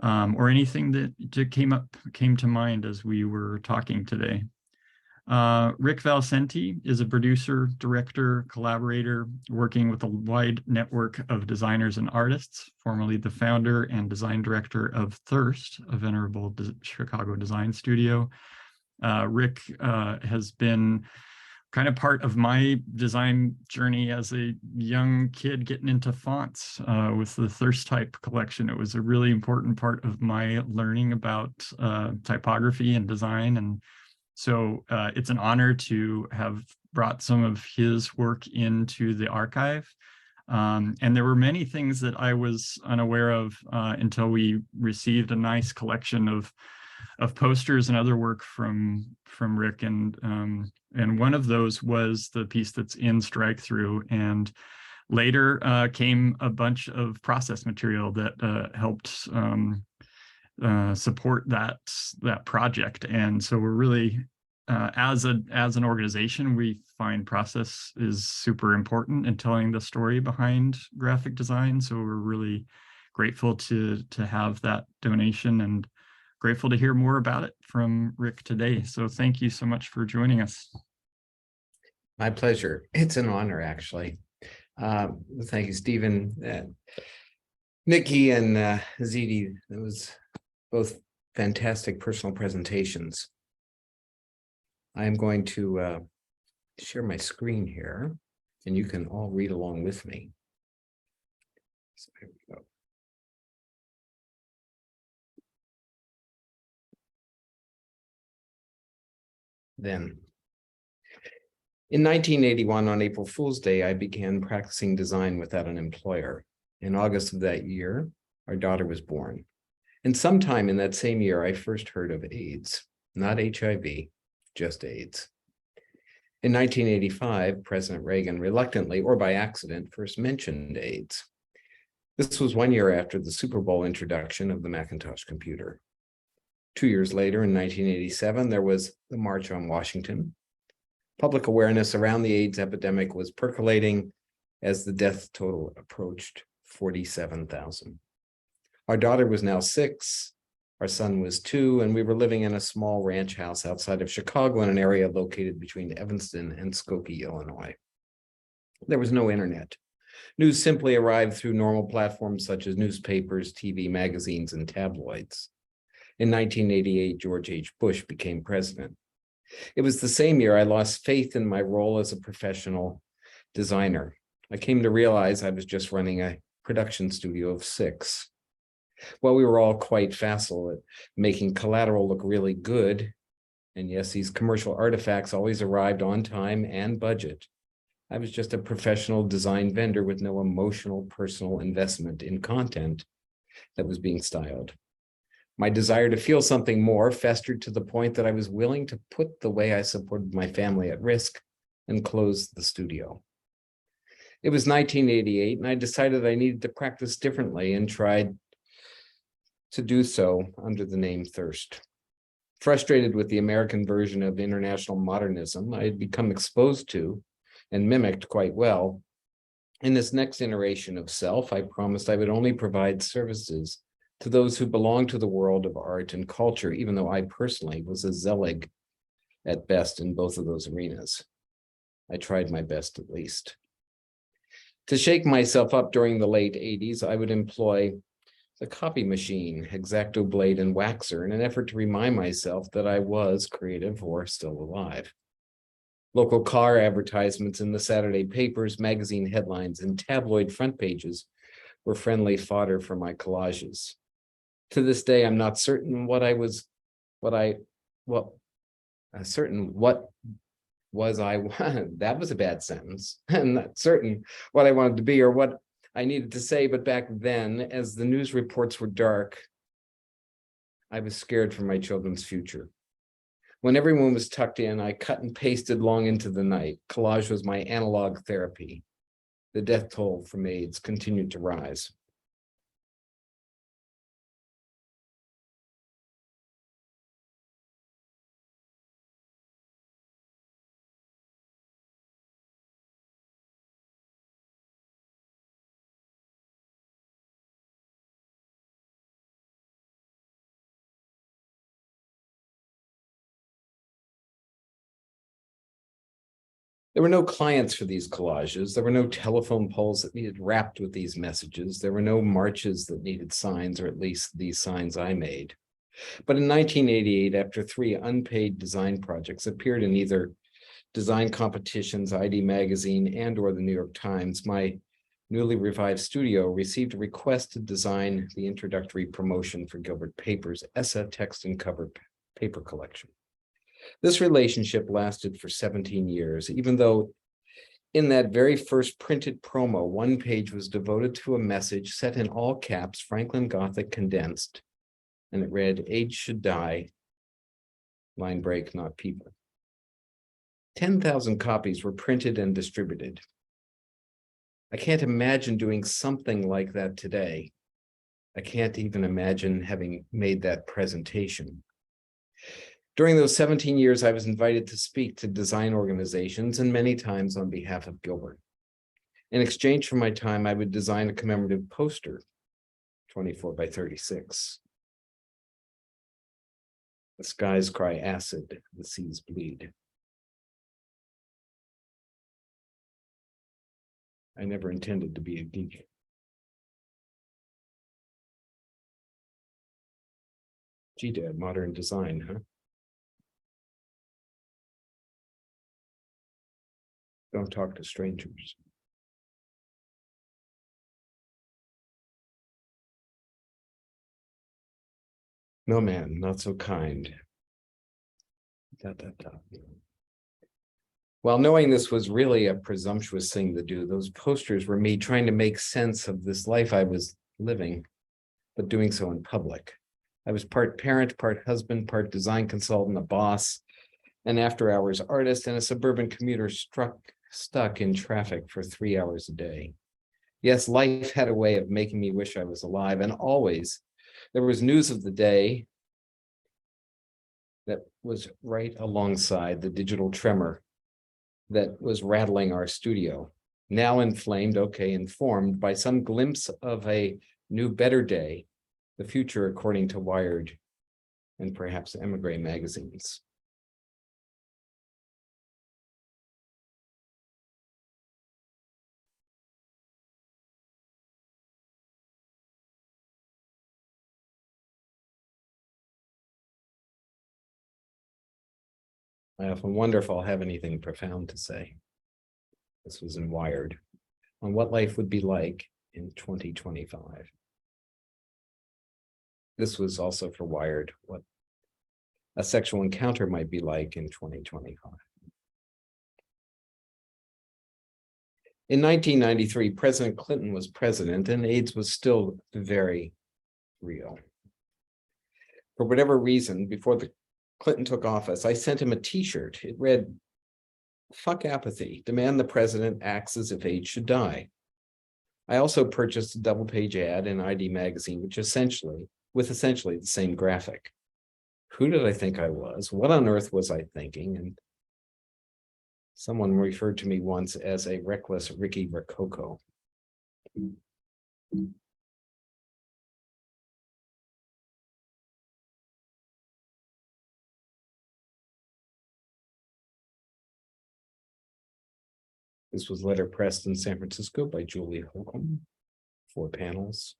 or anything that came to mind as we were talking today. Rick Valicenti is a producer, director, collaborator, working with a wide network of designers and artists, formerly the founder and design director of Thirst, a venerable Chicago design studio. Rick has been kind of part of my design journey as a young kid getting into fonts with the Thirst Type collection. It was a really important part of my learning about typography and design. And so it's an honor to have brought some of his work into the archive. And there were many things that I was unaware of until we received a nice collection of posters and other work from Rick, and one of those was the piece that's in Strikethrough, and later came a bunch of process material that helped support that project. And so we're really as an organization, we find process is super important in telling the story behind graphic design. So we're really grateful to have that donation, and grateful to hear more about it from Rick today. So thank you so much for joining us. My pleasure. It's an honor, actually. Thank you, Stephen, Nikki, and Ziddi. It was both fantastic personal presentations. I am going to share my screen here, and you can all read along with me. So here we go. Then, in 1981, on April Fool's Day, I began practicing design without an employer. In August of that year, our daughter was born. And sometime in that same year, I first heard of AIDS, not HIV, just AIDS. In 1985, President Reagan reluctantly, or by accident, first mentioned AIDS. This was 1 year after the Super Bowl introduction of the Macintosh computer. 2 years later, in 1987, there was the March on Washington. Public awareness around the AIDS epidemic was percolating as the death total approached 47,000. Our daughter was now 6, our son was 2, and we were living in a small ranch house outside of Chicago in an area located between Evanston and Skokie, Illinois. There was no internet. News simply arrived through normal platforms such as newspapers, TV, magazines, and tabloids. In 1988, George H. Bush became president. It was the same year I lost faith in my role as a professional designer. I came to realize I was just running a production studio of 6. While we were all quite facile at making collateral look really good, and yes, these commercial artifacts always arrived on time and budget, I was just a professional design vendor with no emotional, personal investment in content that was being styled. My desire to feel something more festered to the point that I was willing to put the way I supported my family at risk and close the studio. It was 1988, and I decided I needed to practice differently and tried to do so under the name Thirst. Frustrated with the American version of international modernism I had become exposed to and mimicked quite well, in this next iteration of self, I promised I would only provide services to those who belong to the world of art and culture, even though I personally was a zealot at best in both of those arenas. I tried my best, at least. To shake myself up during the late 80s, I would employ the copy machine, X-Acto blade, and waxer in an effort to remind myself that I was creative or still alive. Local car advertisements in the Saturday papers, magazine headlines, and tabloid front pages were friendly fodder for my collages. To this day, I'm not certain what I was that was a bad sentence. I'm not certain what I wanted to be or what I needed to say, but back then, as the news reports were dark, I was scared for my children's future. When everyone was tucked in, I cut and pasted long into the night. Collage was my analog therapy. The death toll from AIDS continued to rise. There were no clients for these collages. There were no telephone poles that needed wrapped with these messages. There were no marches that needed signs, or at least these signs I made. But in 1988, after 3 unpaid design projects appeared in either design competitions, ID Magazine, and or the New York Times, my newly revived studio received a request to design the introductory promotion for Gilbert Paper's ESSA text and cover paper collection. This relationship lasted for 17 years, even though in that very first printed promo, one page was devoted to a message set in all caps, Franklin Gothic condensed, and it read, "Age should die, line break, not people." 10,000 copies were printed and distributed. I can't imagine doing something like that today. I can't even imagine having made that presentation. During those 17 years, I was invited to speak to design organizations and many times on behalf of Gilbert. In exchange for my time, I would design a commemorative poster, 24 by 36. The skies cry acid, the seas bleed. I never intended to be a geek. Gee, Dad, modern design, huh? Don't talk to strangers. No, man, not so kind. While knowing this was really a presumptuous thing to do, those posters were me trying to make sense of this life I was living, but doing so in public. I was part parent, part husband, part design consultant, a boss, an after-hours artist, and a suburban commuter stuck in traffic for 3 hours a day. Yes, life had a way of making me wish I was alive, and always there was news of the day that was right alongside the digital tremor that was rattling our studio, now inflamed, informed by some glimpse of a new, better day, the future according to Wired and perhaps Emigre magazines. I often wonder if I'll have anything profound to say. This was in Wired, on what life would be like in 2025. This was also for Wired, what a sexual encounter might be like in 2025. In 1993, President Clinton was president and AIDS was still very real. For whatever reason, before Clinton took office, I sent him a t-shirt. It read, "Fuck apathy, demand the president acts as if AIDS should die." I also purchased a double-page ad in ID Magazine, with essentially the same graphic. Who did I think I was? What on earth was I thinking? And someone referred to me once as a reckless Ricky Rococo. This was letterpressed in San Francisco by Julie Holcomb, 4 panels.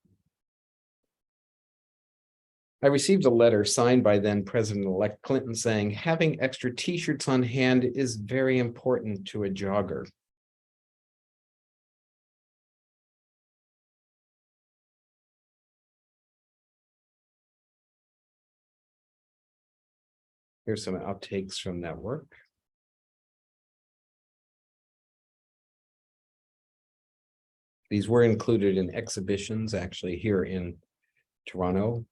I received a letter signed by then President-elect Clinton saying, "Having extra t-shirts on hand is very important to a jogger." Here's some outtakes from that work. These were included in exhibitions actually here in Toronto,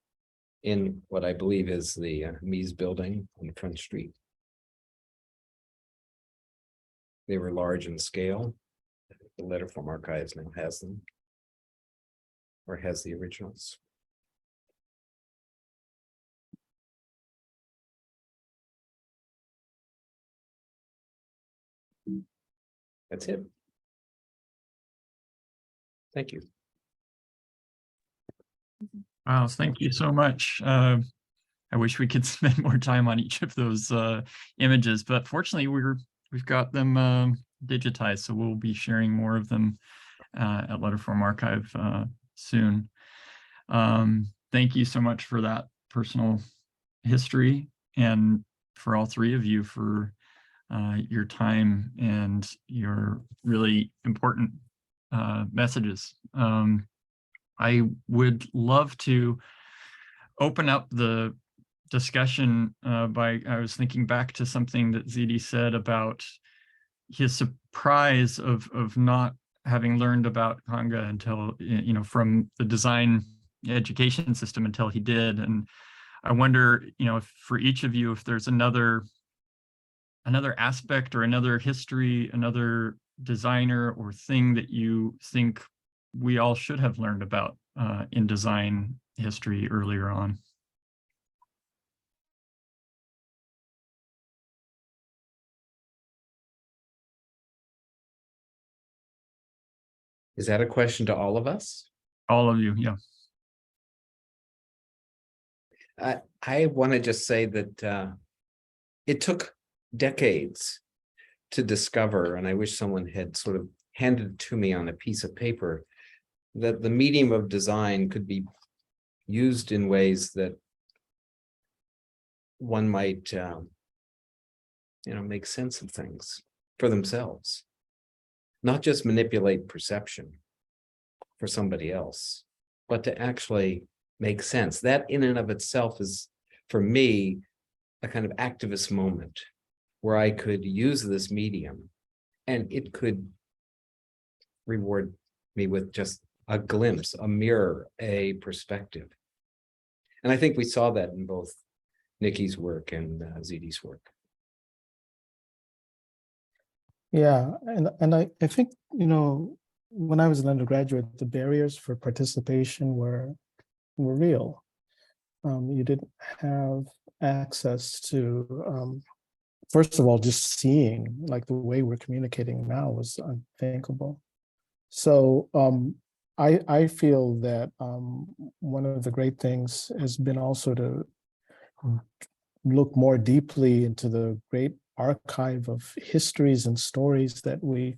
in what I believe is the Mies building on Front Street. They were large in scale. The Letterform Archives now has them, or has the originals. That's it. Thank you. Wow, thank you so much. I wish we could spend more time on each of those images, but fortunately we've got them digitized. So we'll be sharing more of them at Letterform Archive soon. Thank you so much for that personal history, and for all three of you for your time and your really important messages. I would love to open up the discussion I was thinking back to something that Ziddi said about his surprise of not having learned about Kanga until, from the design education system until he did. And I wonder, if for each of you, if there's another aspect or another history, another designer or thing that you think we all should have learned about in design history earlier on. Is that a question to all of us? All of you, yeah. I want to just say that it took decades to discover, and I wish someone had sort of handed it to me on a piece of paper, that the medium of design could be used in ways that one might, make sense of things for themselves, not just manipulate perception for somebody else, but to actually make sense. That in and of itself is, for me, a kind of activist moment where I could use this medium and it could reward me with just a glimpse, a mirror, a perspective. And I think we saw that in both Nikki's work and Ziddi's work. Yeah, and I think, when I was an undergraduate, the barriers for participation were real. You didn't have access to, first of all, just seeing, like the way we're communicating now was unthinkable. So I feel that one of the great things has been also to look more deeply into the great archive of histories and stories that we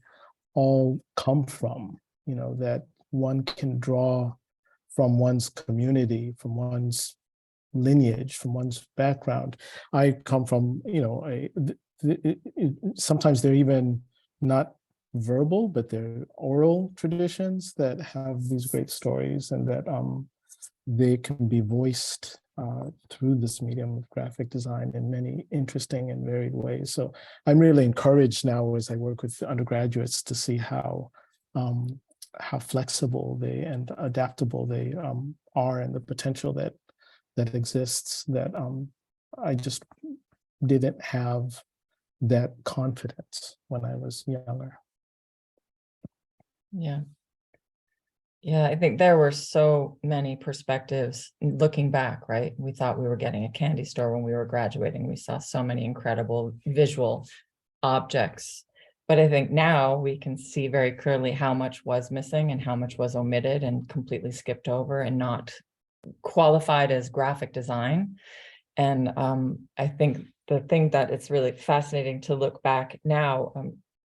all come from, that one can draw from one's community, from one's lineage, from one's background. I come from, sometimes they're even not verbal, but they're oral traditions that have these great stories, and that they can be voiced through this medium of graphic design in many interesting and varied ways. So I'm really encouraged now as I work with undergraduates to see how flexible they and adaptable they are, and the potential that exists, that I just didn't have that confidence when I was younger. Yeah. Yeah, I think there were so many perspectives looking back, right? We thought we were getting a candy store when we were graduating. We saw so many incredible visual objects. But I think now we can see very clearly how much was missing and how much was omitted and completely skipped over and not qualified as graphic design. And I think the thing that it's really fascinating to look back now,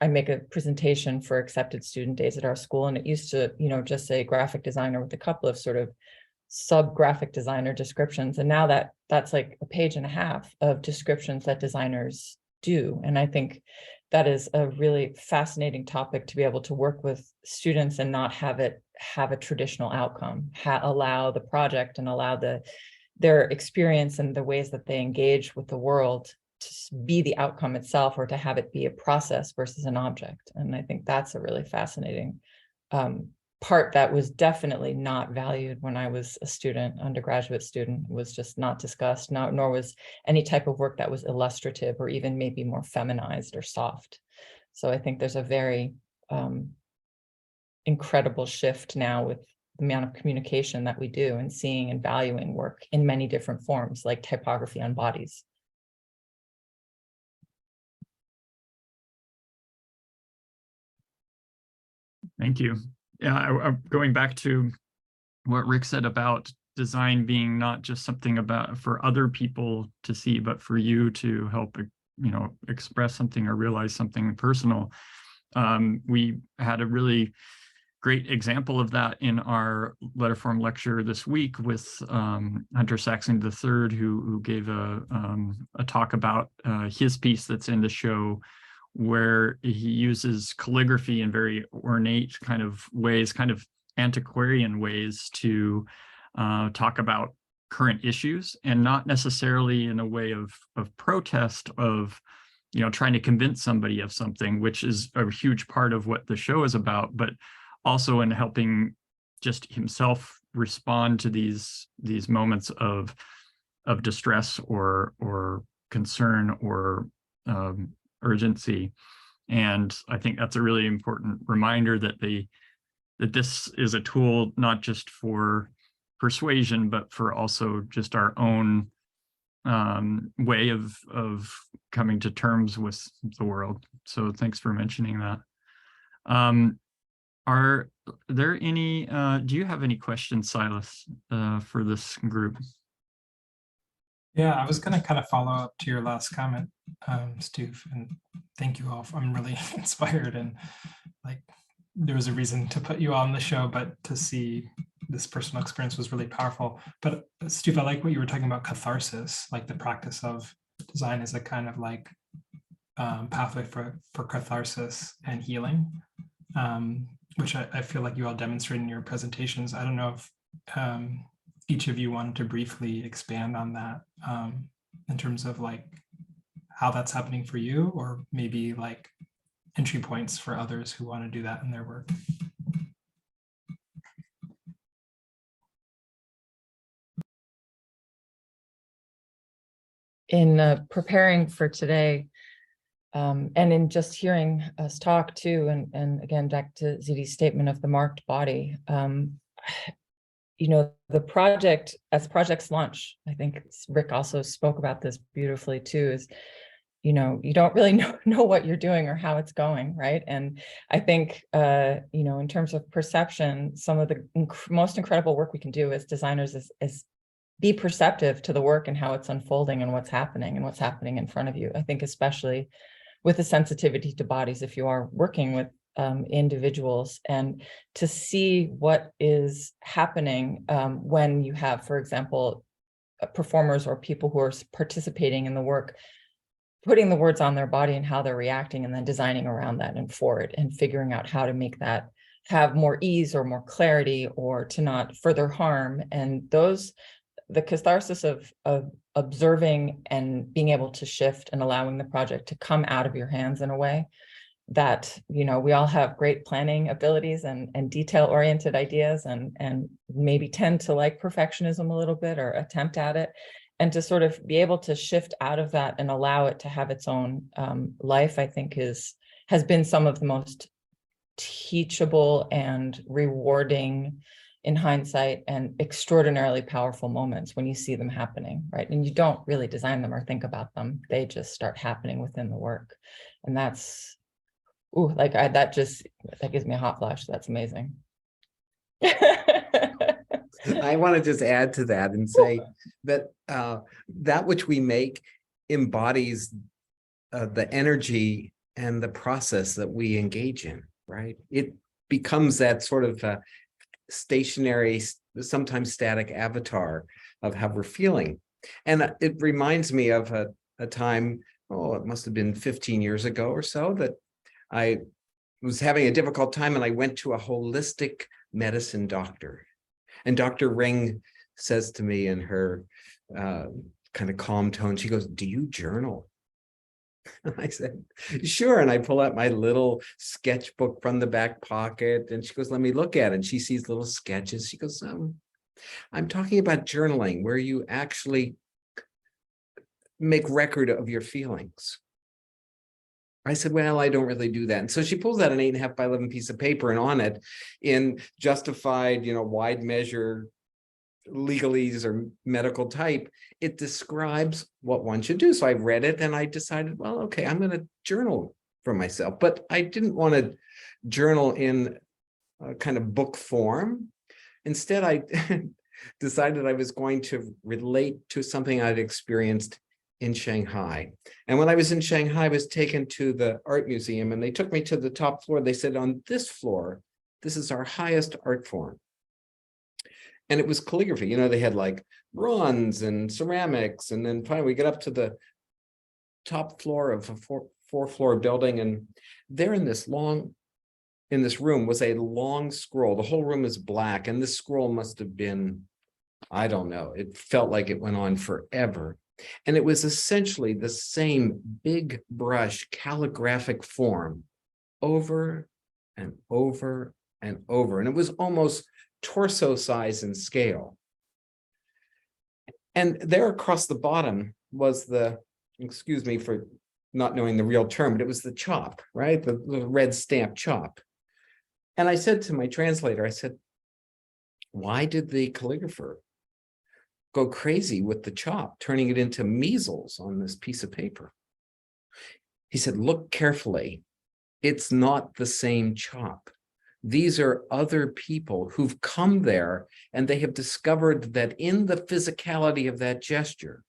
I make a presentation for accepted student days at our school, and it used to, just say graphic designer with a couple of sort of sub graphic designer descriptions. And now that's like a page and a half of descriptions that designers do. And I think that is a really fascinating topic to be able to work with students and not have it have a traditional outcome, allow the project and allow their experience and the ways that they engage with the world to be the outcome itself, or to have it be a process versus an object. And I think that's a really fascinating part that was definitely not valued when I was a student, undergraduate student. It was just not discussed, nor was any type of work that was illustrative or even maybe more feminized or soft. So I think there's a very incredible shift now with the amount of communication that we do and seeing and valuing work in many different forms, like typography on bodies. Thank you. Yeah, going back to what Rick said about design being not just something about for other people to see, but for you to help, express something or realize something personal. We had a really great example of that in our Letterform lecture this week with Hunter Saxon III, who gave a talk about his piece that's in the show, where he uses calligraphy in very ornate kind of ways, kind of antiquarian ways, to talk about current issues, and not necessarily in a way of protest, of trying to convince somebody of something, which is a huge part of what the show is about, but also in helping just himself respond to these moments of distress or concern or urgency. And I think that's a really important reminder that this is a tool not just for persuasion, but for also just our own way of coming to terms with the world. So thanks for mentioning that. Are there any, do you have any questions, Silas, for this group? Yeah, I was going to kind of follow up to your last comment, Steve, and thank you all. I'm really inspired, and like there was a reason to put you on the show, but to see this personal experience was really powerful. But Steve, I like what you were talking about, catharsis, like the practice of design as a kind of like pathway for catharsis and healing, which I feel like you all demonstrated in your presentations. I don't know if each of you wanted to briefly expand on that in terms of like how that's happening for you, or maybe like entry points for others who want to do that in their work. In preparing for today, and in just hearing us talk too, and again, back to Ziddi's statement of the marked body, the project, as projects launch, I think Rick also spoke about this beautifully too, is, you don't really know what you're doing or how it's going, right? And I think, in terms of perception, some of the most incredible work we can do as designers is be perceptive to the work and how it's unfolding and what's happening in front of you. I think especially with the sensitivity to bodies, if you are working with individuals, and to see what is happening when you have, for example, performers or people who are participating in the work, putting the words on their body and how they're reacting, and then designing around that and for it, and figuring out how to make that have more ease or more clarity, or to not further harm. And the catharsis of observing and being able to shift and allowing the project to come out of your hands in a way that, we all have great planning abilities and detail-oriented ideas, and maybe tend to like perfectionism a little bit, or attempt at it, and to sort of be able to shift out of that and allow it to have its own life, I think has been some of the most teachable and rewarding in hindsight, and extraordinarily powerful moments when you see them happening, right? And you don't really design them or think about them. They just start happening within the work. And that's, that gives me a hot flash. That's amazing. I want to just add to that and say that that which we make embodies the energy and the process that we engage in, right? It becomes that sort of stationary, sometimes static avatar of how we're feeling. And it reminds me of a time, it must have been 15 years ago or so, that I was having a difficult time, and I went to a holistic medicine doctor. And Dr. Ring says to me in her kind of calm tone, she goes, "Do you journal?" And I said, "Sure." And I pull out my little sketchbook from the back pocket, and she goes, "Let me look at it." And she sees little sketches. She goes, "I'm talking about journaling, where you actually make record of your feelings." I said, "Well, I don't really do that." And so she pulls out an 8.5 by 11 piece of paper, and on it, in justified, wide measure legalese or medical type, it describes what one should do. So I read it, and I decided, well, okay, I'm going to journal for myself. But I didn't want to journal in a kind of book form. Instead, I decided I was going to relate to something I'd experienced in Shanghai. And when I was in Shanghai, I was taken to the art museum and they took me to the top floor. They said, on this floor, this is our highest art form. And it was calligraphy. You know, they had like bronze and ceramics. And then finally we get up to the top floor of a four-floor building. And there in this room was a long scroll. The whole room is black. And this scroll must have been, I don't know, it felt like it went on forever. And it was essentially the same big brush calligraphic form over and over and over. And it was almost torso size and scale. And there across the bottom was the, excuse me for not knowing the real term, but it was the chop, right? The red stamp chop. And I said to my translator, I said, why did the calligrapher go crazy with the chop, turning it into measles on this piece of paper? He said, look carefully. It's not the same chop. These are other people who've come there and they have discovered that in the physicality of that gesture,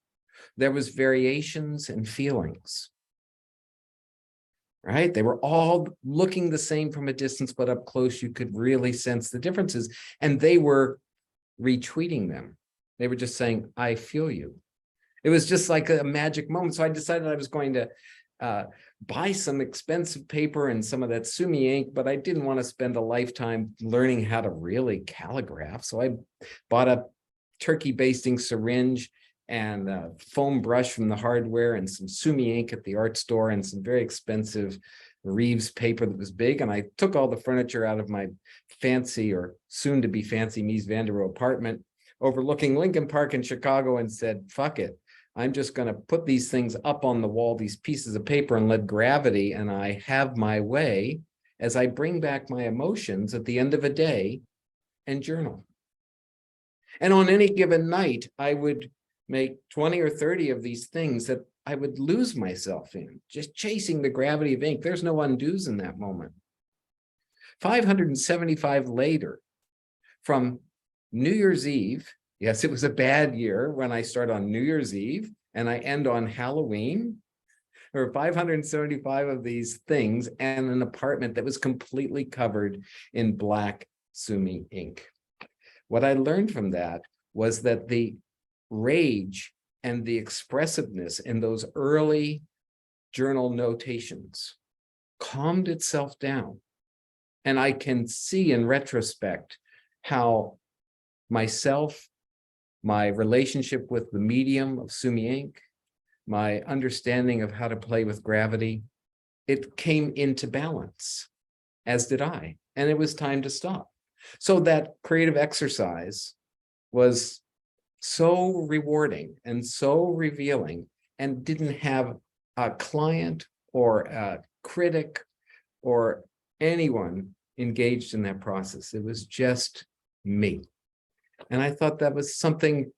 there was variations and feelings, right? They were all looking the same from a distance, but up close, you could really sense the differences. And they were retweeting them. They were just saying, I feel you. It was just like a magic moment. So I decided I was going to buy some expensive paper and some of that sumi ink, but I didn't want to spend a lifetime learning how to really calligraph. So I bought a turkey basting syringe and a foam brush from the hardware and some sumi ink at the art store and some very expensive Reeves paper that was big. And I took all the furniture out of my fancy or soon to be fancy Mies van der Rohe apartment overlooking Lincoln Park in Chicago and said, fuck it. I'm just going to put these things up on the wall, these pieces of paper, and let gravity and I have my way as I bring back my emotions at the end of a day and journal. And on any given night, I would make 20 or 30 of these things that I would lose myself in, just chasing the gravity of ink. There's no undos in that moment. 575 later, from New Year's Eve, yes, it was a bad year when I start on New Year's Eve and I end on Halloween. There were 575 of these things and an apartment that was completely covered in black sumi ink. What I learned from that was that the rage and the expressiveness in those early journal notations calmed itself down. And I can see in retrospect how myself, my relationship with the medium of sumi ink, my understanding of how to play with gravity, it came into balance, as did I, and it was time to stop. So that creative exercise was so rewarding and so revealing and didn't have a client or a critic or anyone engaged in that process. It was just me. And I thought that was something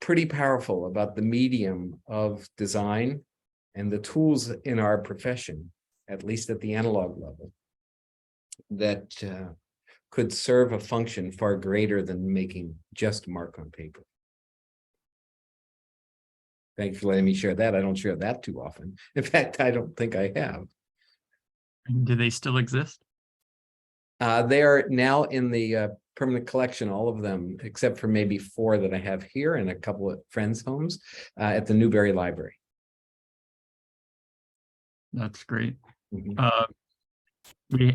pretty powerful about the medium of design and the tools in our profession, at least at the analog level, that could serve a function far greater than making just mark on paper. Thank you for letting me share that. I don't share that too often. In fact, I don't think I have. Do they still exist? They are now in the permanent collection, all of them, except for maybe 4 that I have here and a couple of friends' homes at the Newberry Library. That's great. Mm-hmm.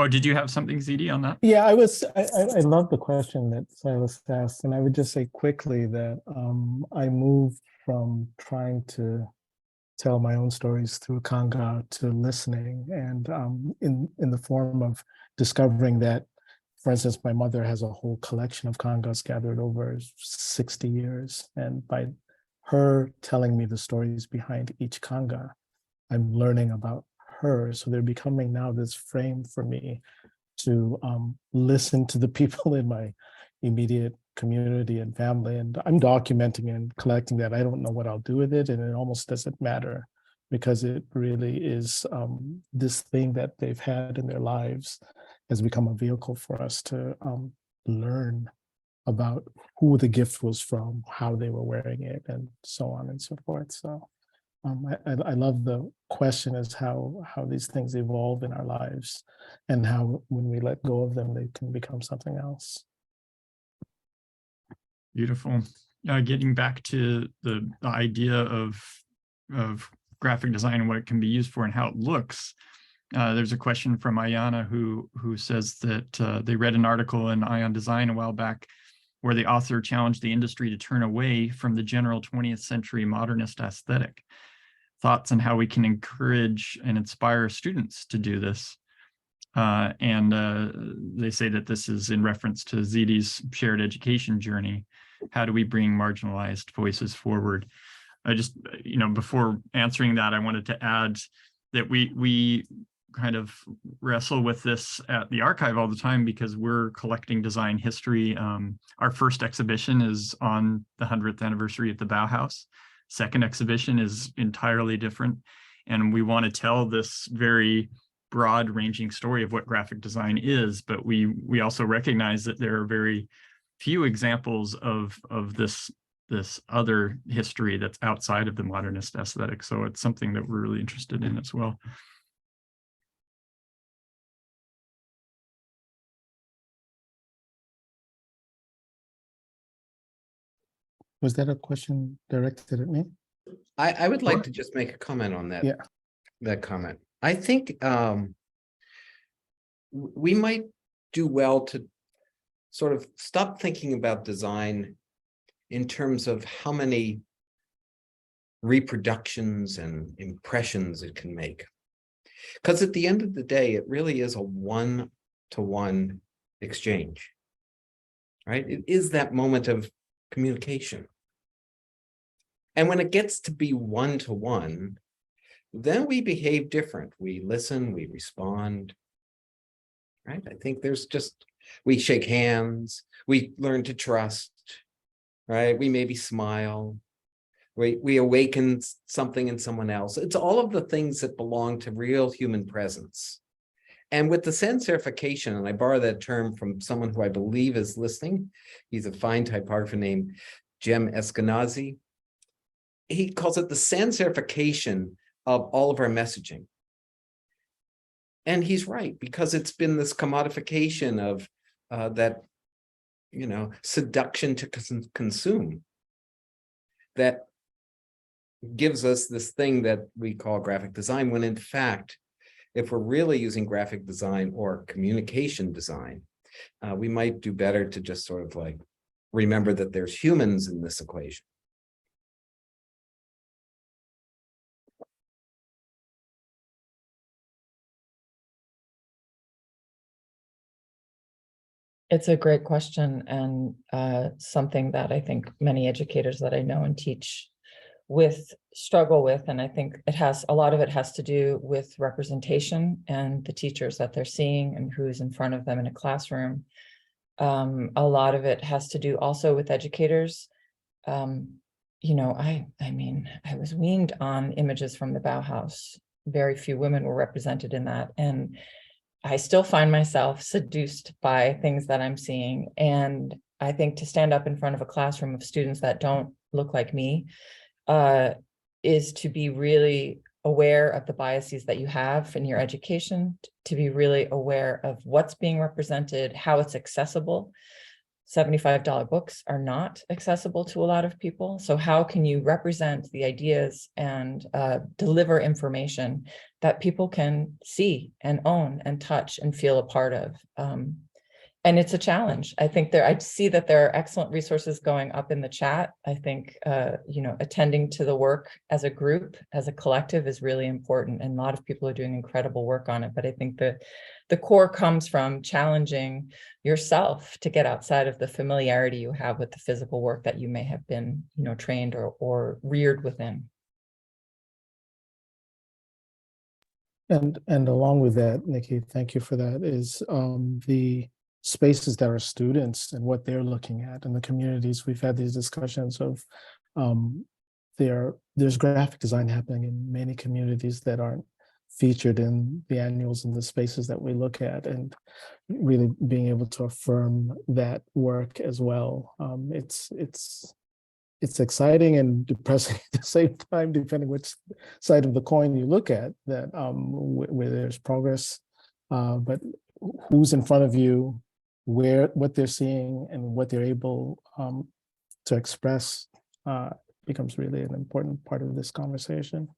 Did you have something, Ziddi, on that? Yeah, I love the question that Silas asked, and I would just say quickly that I moved from trying to tell my own stories through Kanga to listening, and in the form of discovering that, for instance, my mother has a whole collection of Kangas gathered over 60 years, and by her telling me the stories behind each Kanga, I'm learning about her. So they're becoming now this frame for me to listen to the people in my immediate community and family. And I'm documenting and collecting that. I don't know what I'll do with it, and it almost doesn't matter, because it really is this thing that they've had in their lives has become a vehicle for us to learn about who the gift was from, how they were wearing it, and so on and so forth. So I love the question is how these things evolve in our lives, and how when we let go of them, they can become something else. Beautiful. Getting back to the idea of graphic design and what it can be used for and how it looks. There's a question from Ayana who says that they read an article in Ion Design a while back where the author challenged the industry to turn away from the general 20th century modernist aesthetic. Thoughts on how we can encourage and inspire students to do this. They say that this is in reference to Ziddi's shared education journey. How do we bring marginalized voices forward? I just, before answering that, I wanted to add that we kind of wrestle with this at the archive all the time because we're collecting design history. Our first exhibition is on the 100th anniversary of the Bauhaus. Second exhibition is entirely different. And we want to tell this very broad ranging story of what graphic design is, but we also recognize that there are very few examples of this other history that's outside of the modernist aesthetic. So it's something that we're really interested in as well. Was that a question directed at me? I would like to just make a comment on that. Yeah. That comment. I think we might do well to sort of stop thinking about design in terms of how many reproductions and impressions it can make. Because at the end of the day, it really is a one-to-one exchange, right? It is that moment of communication. And when it gets to be one-to-one, then we behave different. We listen, we respond, right? I think we shake hands, we learn to trust, right? We maybe smile, we awaken something in someone else. It's all of the things that belong to real human presence. And with the sanserification, and I borrow that term from someone who I believe is listening, he's a fine typographer named Jem Eskenazi. He calls it the sanserification of all of our messaging. And he's right, because it's been this commodification of that, seduction to consume that gives us this thing that we call graphic design, when in fact, if we're really using graphic design or communication design, we might do better to just sort of like remember that there's humans in this equation. It's a great question, and something that I think many educators that I know and teach struggle with. And I think a lot of it has to do with representation and the teachers that they're seeing and who's in front of them in a classroom. A lot of it has to do also with educators. I mean, I was weaned on images from the Bauhaus. Very few women were represented in that. And I still find myself seduced by things that I'm seeing. And I think to stand up in front of a classroom of students that don't look like me is to be really aware of the biases that you have in your education, to be really aware of what's being represented, how it's accessible. $75 books are not accessible to a lot of people. So how can you represent the ideas and deliver information that people can see and own and touch and feel a part of? And it's a challenge. I think I see that there are excellent resources going up in the chat. I think, attending to the work as a group, as a collective is really important. And a lot of people are doing incredible work on it. But I think the core comes from challenging yourself to get outside of the familiarity you have with the physical work that you may have been, trained or reared within. And along with that, Nikki, thank you for that, is the spaces that are students and what they're looking at in the communities. We've had these discussions of there's graphic design happening in many communities that aren't featured in the annuals and the spaces that we look at, and really being able to affirm that work as well. It's exciting and depressing at the same time, depending which side of the coin you look at, that where there's progress, but who's in front of you, what they're seeing and what they're able to express becomes really an important part of this conversation.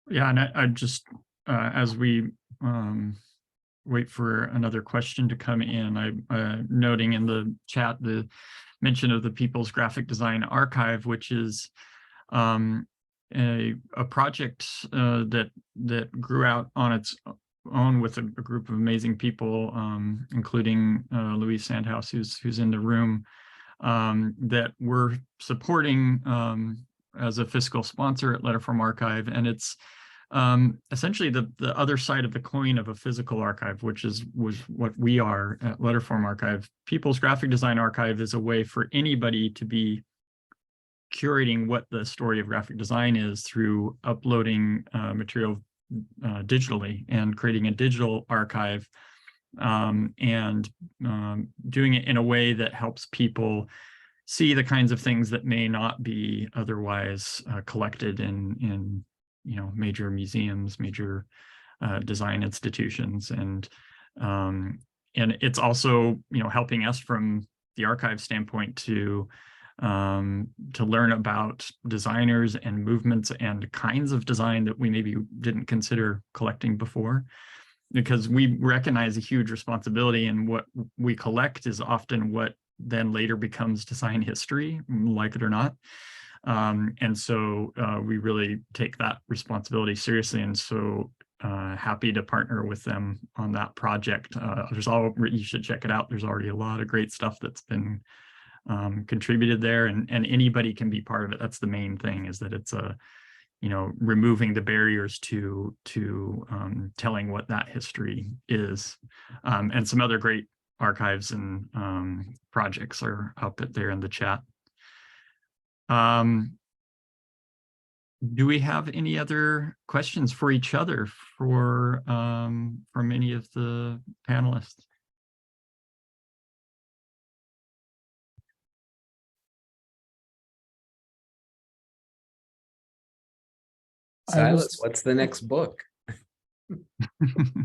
Yeah, and I just, as we wait for another question to come in, I'm noting in the chat the mention of the People's Graphic Design Archive, which is a project that grew out on its own with a group of amazing people, including Louise Sandhouse, who's in the room, that we're supporting as a fiscal sponsor at Letterform Archive. And it's essentially the other side of the coin of a physical archive, which was what we are at Letterform Archive. People's Graphic Design Archive is a way for anybody to be curating what the story of graphic design is through uploading material digitally and creating a digital archive, and doing it in a way that helps people see the kinds of things that may not be otherwise collected in major museums, major design institutions, and it's also helping us from the archive standpoint to learn about designers and movements and kinds of design that we maybe didn't consider collecting before, because we recognize a huge responsibility, and what we collect is often what then later becomes design history, like it or not. And so we really take that responsibility seriously, and so happy to partner with them on that project. You should check it out. There's already a lot of great stuff that's been contributed there, and anybody can be part of it. That's the main thing, is that it's removing the barriers to telling what that history is. And some other great archives and projects are up there in the chat. Do we have any other questions for each other from any of the panelists? Silas, what's the next book?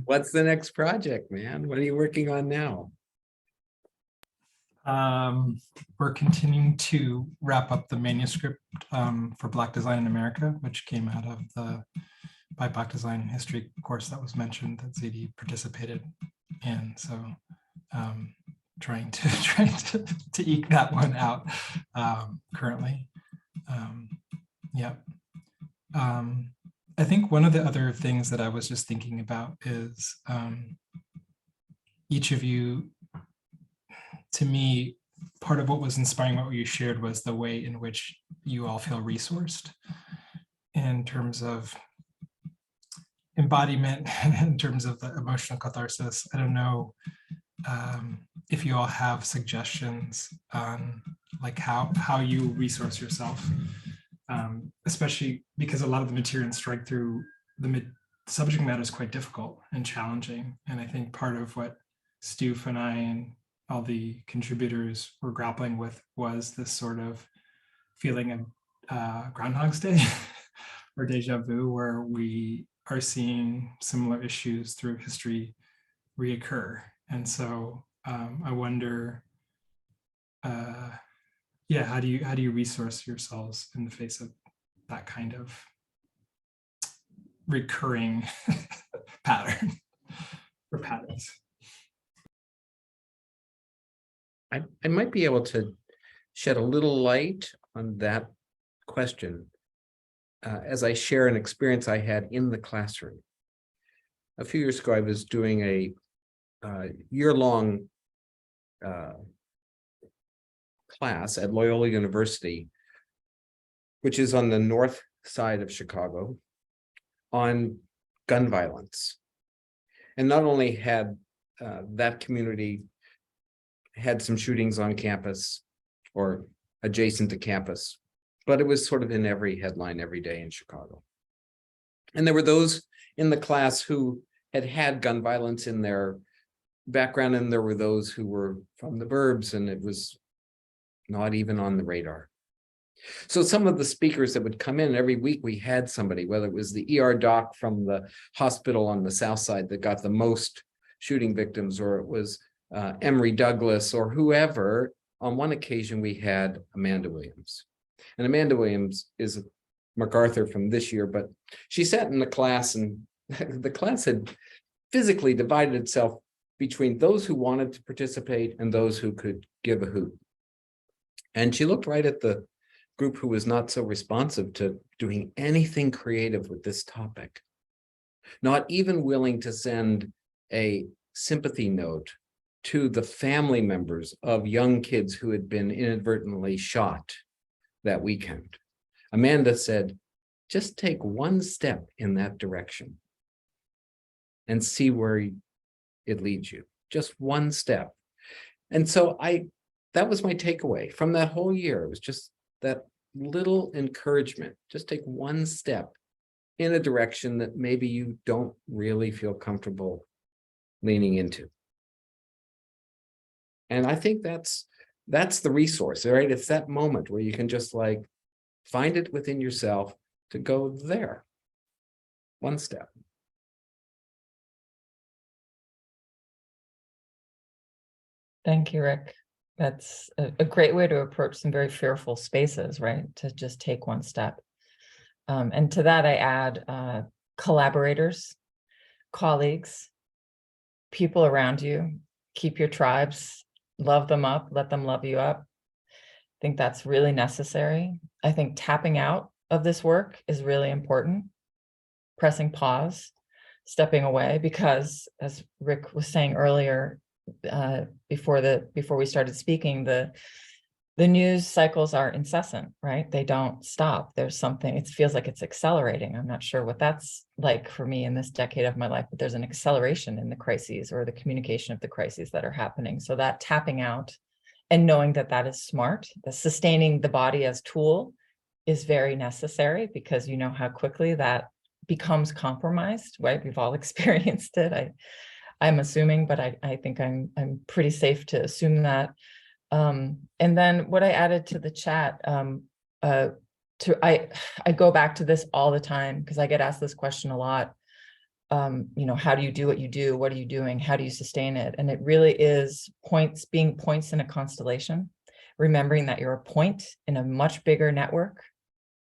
What's the next project, man? What are you working on now? We're continuing to wrap up the manuscript for Black Design in America, which came out of the BIPOC Design History course that was mentioned that Ziddi participated in. So trying to eke that one out currently. I think one of the other things that I was just thinking about is each of you, to me, part of what was inspiring what you shared was the way in which you all feel resourced in terms of embodiment, in terms of the emotional catharsis. I don't know if you all have suggestions on like how you resource yourself, especially because a lot of the material in Strikethrough, the subject matter is quite difficult and challenging. And I think part of what Stuf and I and all the contributors were grappling with was this sort of feeling of Groundhog's Day or deja vu, where we are seeing similar issues through history reoccur. And so I wonder, how do you resource yourselves in the face of that kind of recurring pattern or patterns? I might be able to shed a little light on that question as I share an experience I had in the classroom. A few years ago, I was doing a year-long class at Loyola University, which is on the north side of Chicago, on gun violence. And not only had that community had some shootings on campus or adjacent to campus but it was sort of in every headline every day in Chicago. And there were those in the class who had had gun violence in their background, and there were those who were from the burbs, and it was not even on the radar. So some of the speakers that would come in every week, we had somebody, whether it was the ER doc from the hospital on the South Side that got the most shooting victims, or it was Emory Douglas or whoever. On one occasion, we had Amanda Williams. And Amanda Williams is MacArthur from this year, but she sat in the class, and the class had physically divided itself between those who wanted to participate and those who could give a hoot. And she looked right at the group who was not so responsive to doing anything creative with this topic, not even willing to send a sympathy note to the family members of young kids who had been inadvertently shot that weekend. Amanda said, just take one step in that direction and see where it leads you. Just one step. And so that was my takeaway from that whole year. It was just that little encouragement. Just take one step in a direction that maybe you don't really feel comfortable leaning into. And I think that's the resource, right? It's that moment where you can just like find it within yourself to go there. One step. Thank you, Rick. That's a great way to approach some very fearful spaces, right? To just take one step. And to that, I add collaborators, colleagues, people around you. Keep your tribes, love them up, let them love you up. I think that's really necessary. I think tapping out of this work is really important. Pressing pause, stepping away, because as Rick was saying earlier, before we started speaking, the news cycles are incessant, right? They don't stop. There's something, it feels like it's accelerating. I'm not sure what that's like for me in this decade of my life, but there's an acceleration in the crises or the communication of the crises that are happening. So that tapping out and knowing that that is smart, the sustaining the body as tool is very necessary, because you know how quickly that becomes compromised, right? We've all experienced it. I'm assuming, but I think I'm pretty safe to assume that. And then what I added to the chat, I go back to this all the time because I get asked this question a lot. You know, how do you do what you do? What are you doing? How do you sustain it? And it really is being points in a constellation, remembering that you're a point in a much bigger network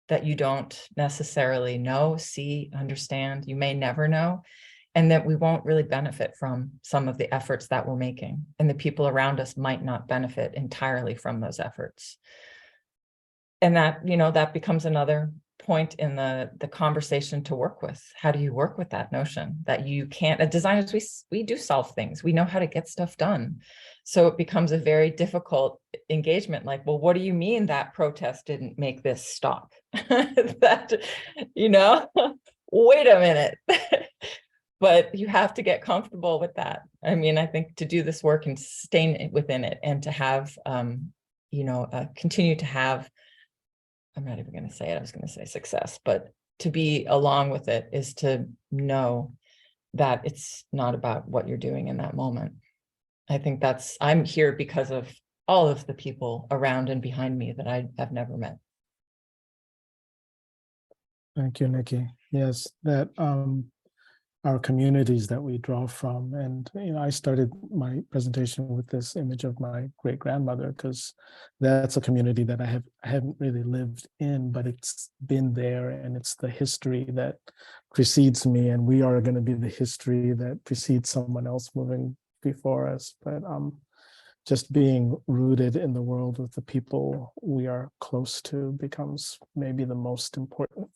that you don't necessarily know, see, understand. You may never know. And that we won't really benefit from some of the efforts that we're making. And the people around us might not benefit entirely from those efforts. And that, you know, that becomes another point in the conversation to work with. How do you work with that notion that you can't, as designers, we do solve things. We know how to get stuff done. So it becomes a very difficult engagement. Like, well, what do you mean that protest didn't make this stop? That, you know, wait a minute. But you have to get comfortable with that. I mean, I think to do this work and sustain within it, and to have, you know, continue to have, I'm not even going to say it, I was going to say success, but to be along with it is to know that it's not about what you're doing in that moment. I think I'm here because of all of the people around and behind me that I have never met. Thank you, Nikki. Yes, that our communities that we draw from. And, you know, I started my presentation with this image of my great grandmother, because that's a community that I haven't really lived in, but it's been there, and it's the history that precedes me, and we are going to be the history that precedes someone else moving before us. But just being rooted in the world with the people we are close to becomes maybe the most important,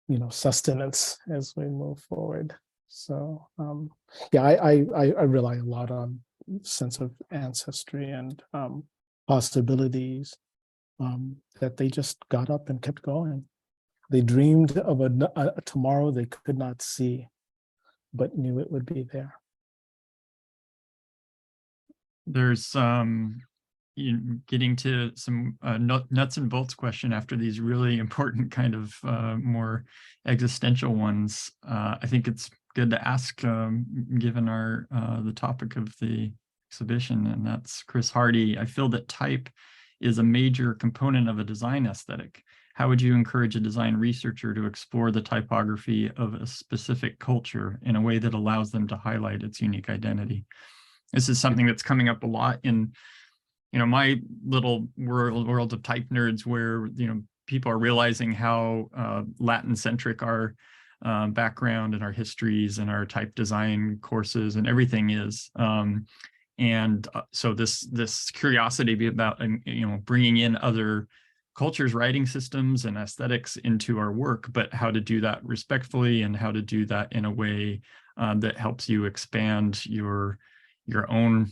you know, sustenance as we move forward. So yeah, I rely a lot on sense of ancestry and possibilities, that they just got up and kept going. They dreamed of a tomorrow they could not see, but knew it would be there. There's getting to some nuts and bolts question after these really important kind of more existential ones. I think it's good to ask, given our the topic of the exhibition, and that's Chris Hardy. I feel that type is a major component of a design aesthetic. How would you encourage a design researcher to explore the typography of a specific culture in a way that allows them to highlight its unique identity? This is something that's coming up a lot in, my little world of type nerds, where, people are realizing how Latin-centric our background and our histories and our type design courses and everything is. So this curiosity about, bringing in other cultures, writing systems, and aesthetics into our work, but how to do that respectfully and how to do that in a way that helps you expand your own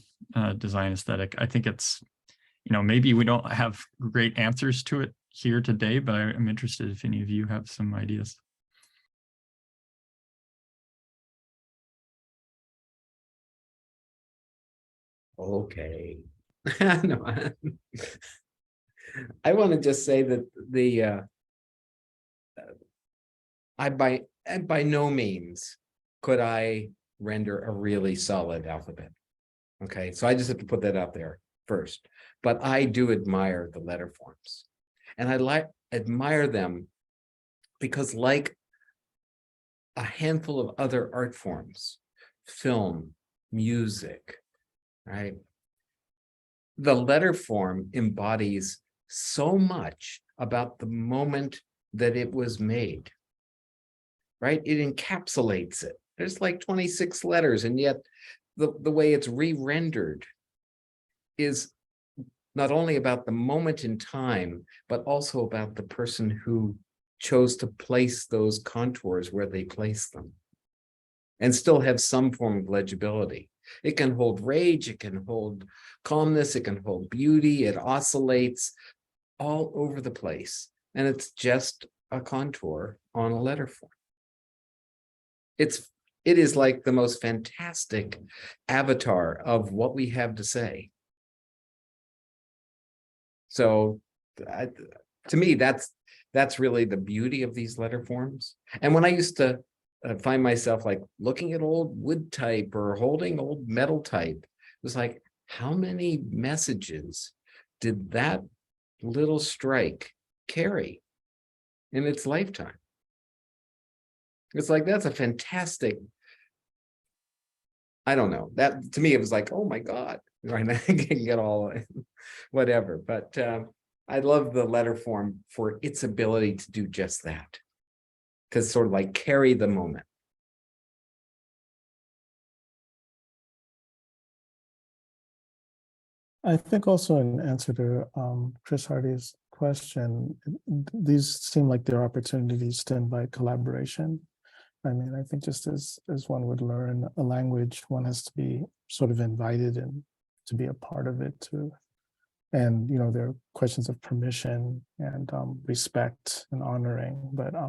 design aesthetic. I think it's, maybe we don't have great answers to it here today, but I'm interested if any of you have some ideas. Okay. No, I want to just say that I by no means could I render a really solid alphabet. Okay, so I just have to put that out there first. But I do admire the letter forms, and I admire them because, like a handful of other art forms, film, music, right? The letter form embodies so much about the moment that it was made, right? It encapsulates it. There's like 26 letters, and yet the way it's re-rendered is not only about the moment in time, but also about the person who chose to place those contours where they place them and still have some form of legibility. It can hold rage, it can hold calmness, it can hold beauty, it oscillates all over the place. And it's just a contour on a letter form. It is like the most fantastic avatar of what we have to say. So to me, that's really the beauty of these letter forms. And when I used to find myself like looking at old wood type or holding old metal type, it was like, how many messages did that little strike carry in its lifetime? It's like, that's a fantastic, I don't know, that to me, it was like, oh my God, right? I can get all whatever, but I love the letter form for its ability to do just that, to sort of like carry the moment. I think also in answer to Chris Hardy's question, these seem like there are opportunities to invite collaboration. I mean, I think just as one would learn a language, one has to be sort of invited and to be a part of it too. And, there are questions of permission and respect and honoring, but it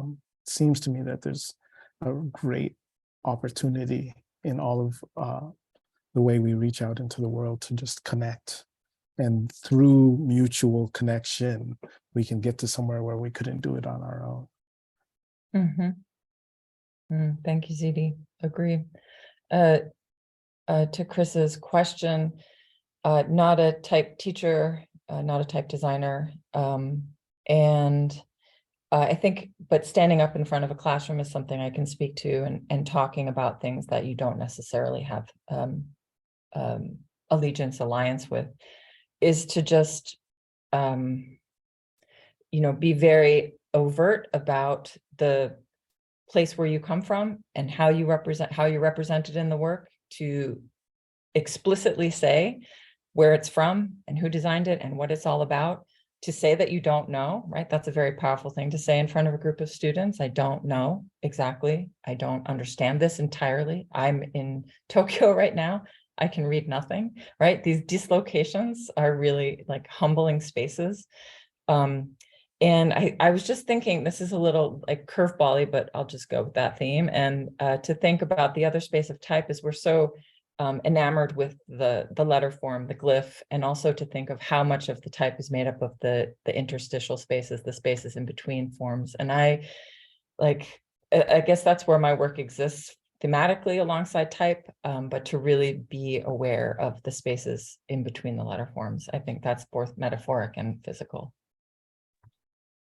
seems to me that there's a great opportunity in all of the way we reach out into the world to just connect. And through mutual connection, we can get to somewhere where we couldn't do it on our own. Mm-hmm. Thank you, Ziddi. Agree. To Chris's question, not a type teacher, not a type designer. And I think, but standing up in front of a classroom is something I can speak to, and talking about things that you don't necessarily have alliance with, is to just, be very overt about the place where you come from and how you're represented in the work, to explicitly say where it's from and who designed it and what it's all about. To say that you don't know, right? That's a very powerful thing to say in front of a group of students. I don't know exactly. I don't understand this entirely. I'm in Tokyo right now. I can read nothing, right? These dislocations are really like humbling spaces. And I was just thinking, this is a little like curveball-y, but I'll just go with that theme. And to think about the other space of type is we're so enamored with the letter form, the glyph, and also to think of how much of the type is made up of the interstitial spaces, the spaces in between forms. And I guess that's where my work exists thematically alongside type, but to really be aware of the spaces in between the letter forms. I think that's both metaphoric and physical.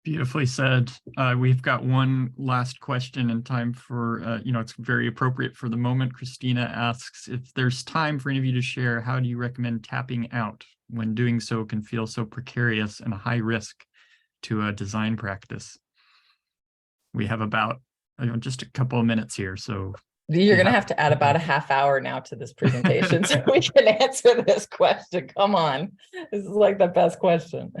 Beautifully said. We've got one last question in time for, it's very appropriate for the moment. Christina asks, if there's time for any of you to share, how do you recommend tapping out when doing so can feel so precarious and a high risk to a design practice? We have about just a couple of minutes here, so. You're going to have to add about a half hour now to this presentation so we can answer this question. Come on. This is like the best question.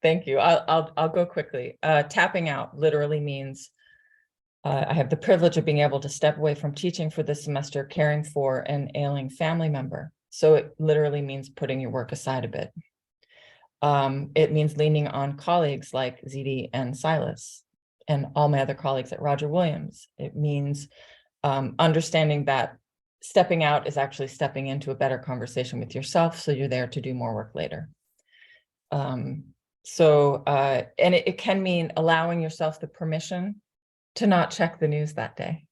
Thank you. I'll go quickly. Tapping out literally means I have the privilege of being able to step away from teaching for this semester, caring for an ailing family member. So it literally means putting your work aside a bit. It means leaning on colleagues like Ziddi and Silas and all my other colleagues at Roger Williams. It means understanding that stepping out is actually stepping into a better conversation with yourself, so you're there to do more work later. And it can mean allowing yourself the permission to not check the news that day,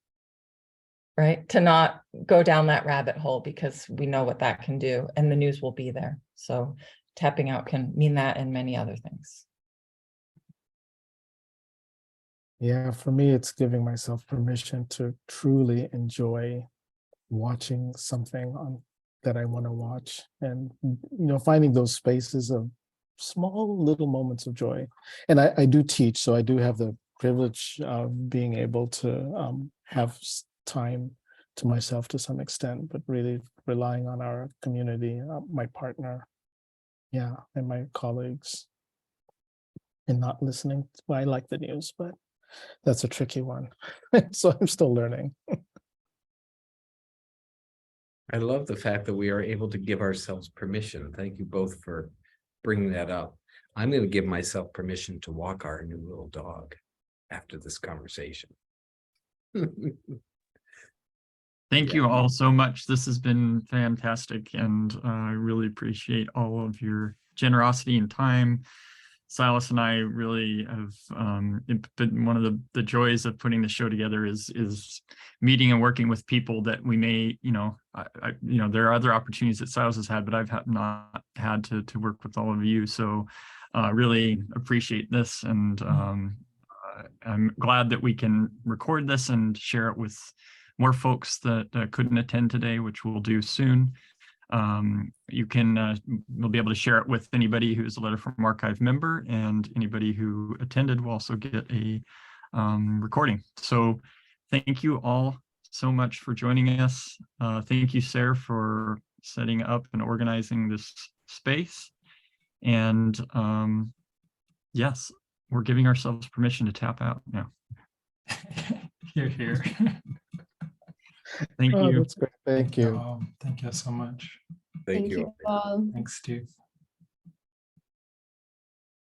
right? To not go down that rabbit hole, because we know what that can do, and the news will be there. So tapping out can mean that and many other things. Yeah, for me, it's giving myself permission to truly enjoy watching something that I want to watch, and finding those spaces of small little moments of joy. And I do teach, so I do have the privilege of being able to have time to myself to some extent, but really relying on our community, my partner, and my colleagues, and not listening. Well, I like the news, but that's a tricky one. So I'm still learning. I love the fact that we are able to give ourselves permission. Thank you both for bringing that up. I'm going to give myself permission to walk our new little dog after this conversation. Thank you all so much. This has been fantastic, and I really appreciate all of your generosity and time. Silas and I really have been one of the joys of putting the show together is meeting and working with people that we may, there are other opportunities that Silas has had, but I've not had to work with all of you. So really appreciate this, and I'm glad that we can record this and share it with more folks that couldn't attend today, which we'll do soon. We'll be able to share it with anybody who's a Letterform Archive member, and anybody who attended will also get a recording. So thank you all so much for joining us. Thank you, Sarah, for setting up and organizing this space. And yes, we're giving ourselves permission to tap out now. Here. Thank you. That's great. Thank you. Thank you so much. Thank you. all. Thanks, Steve.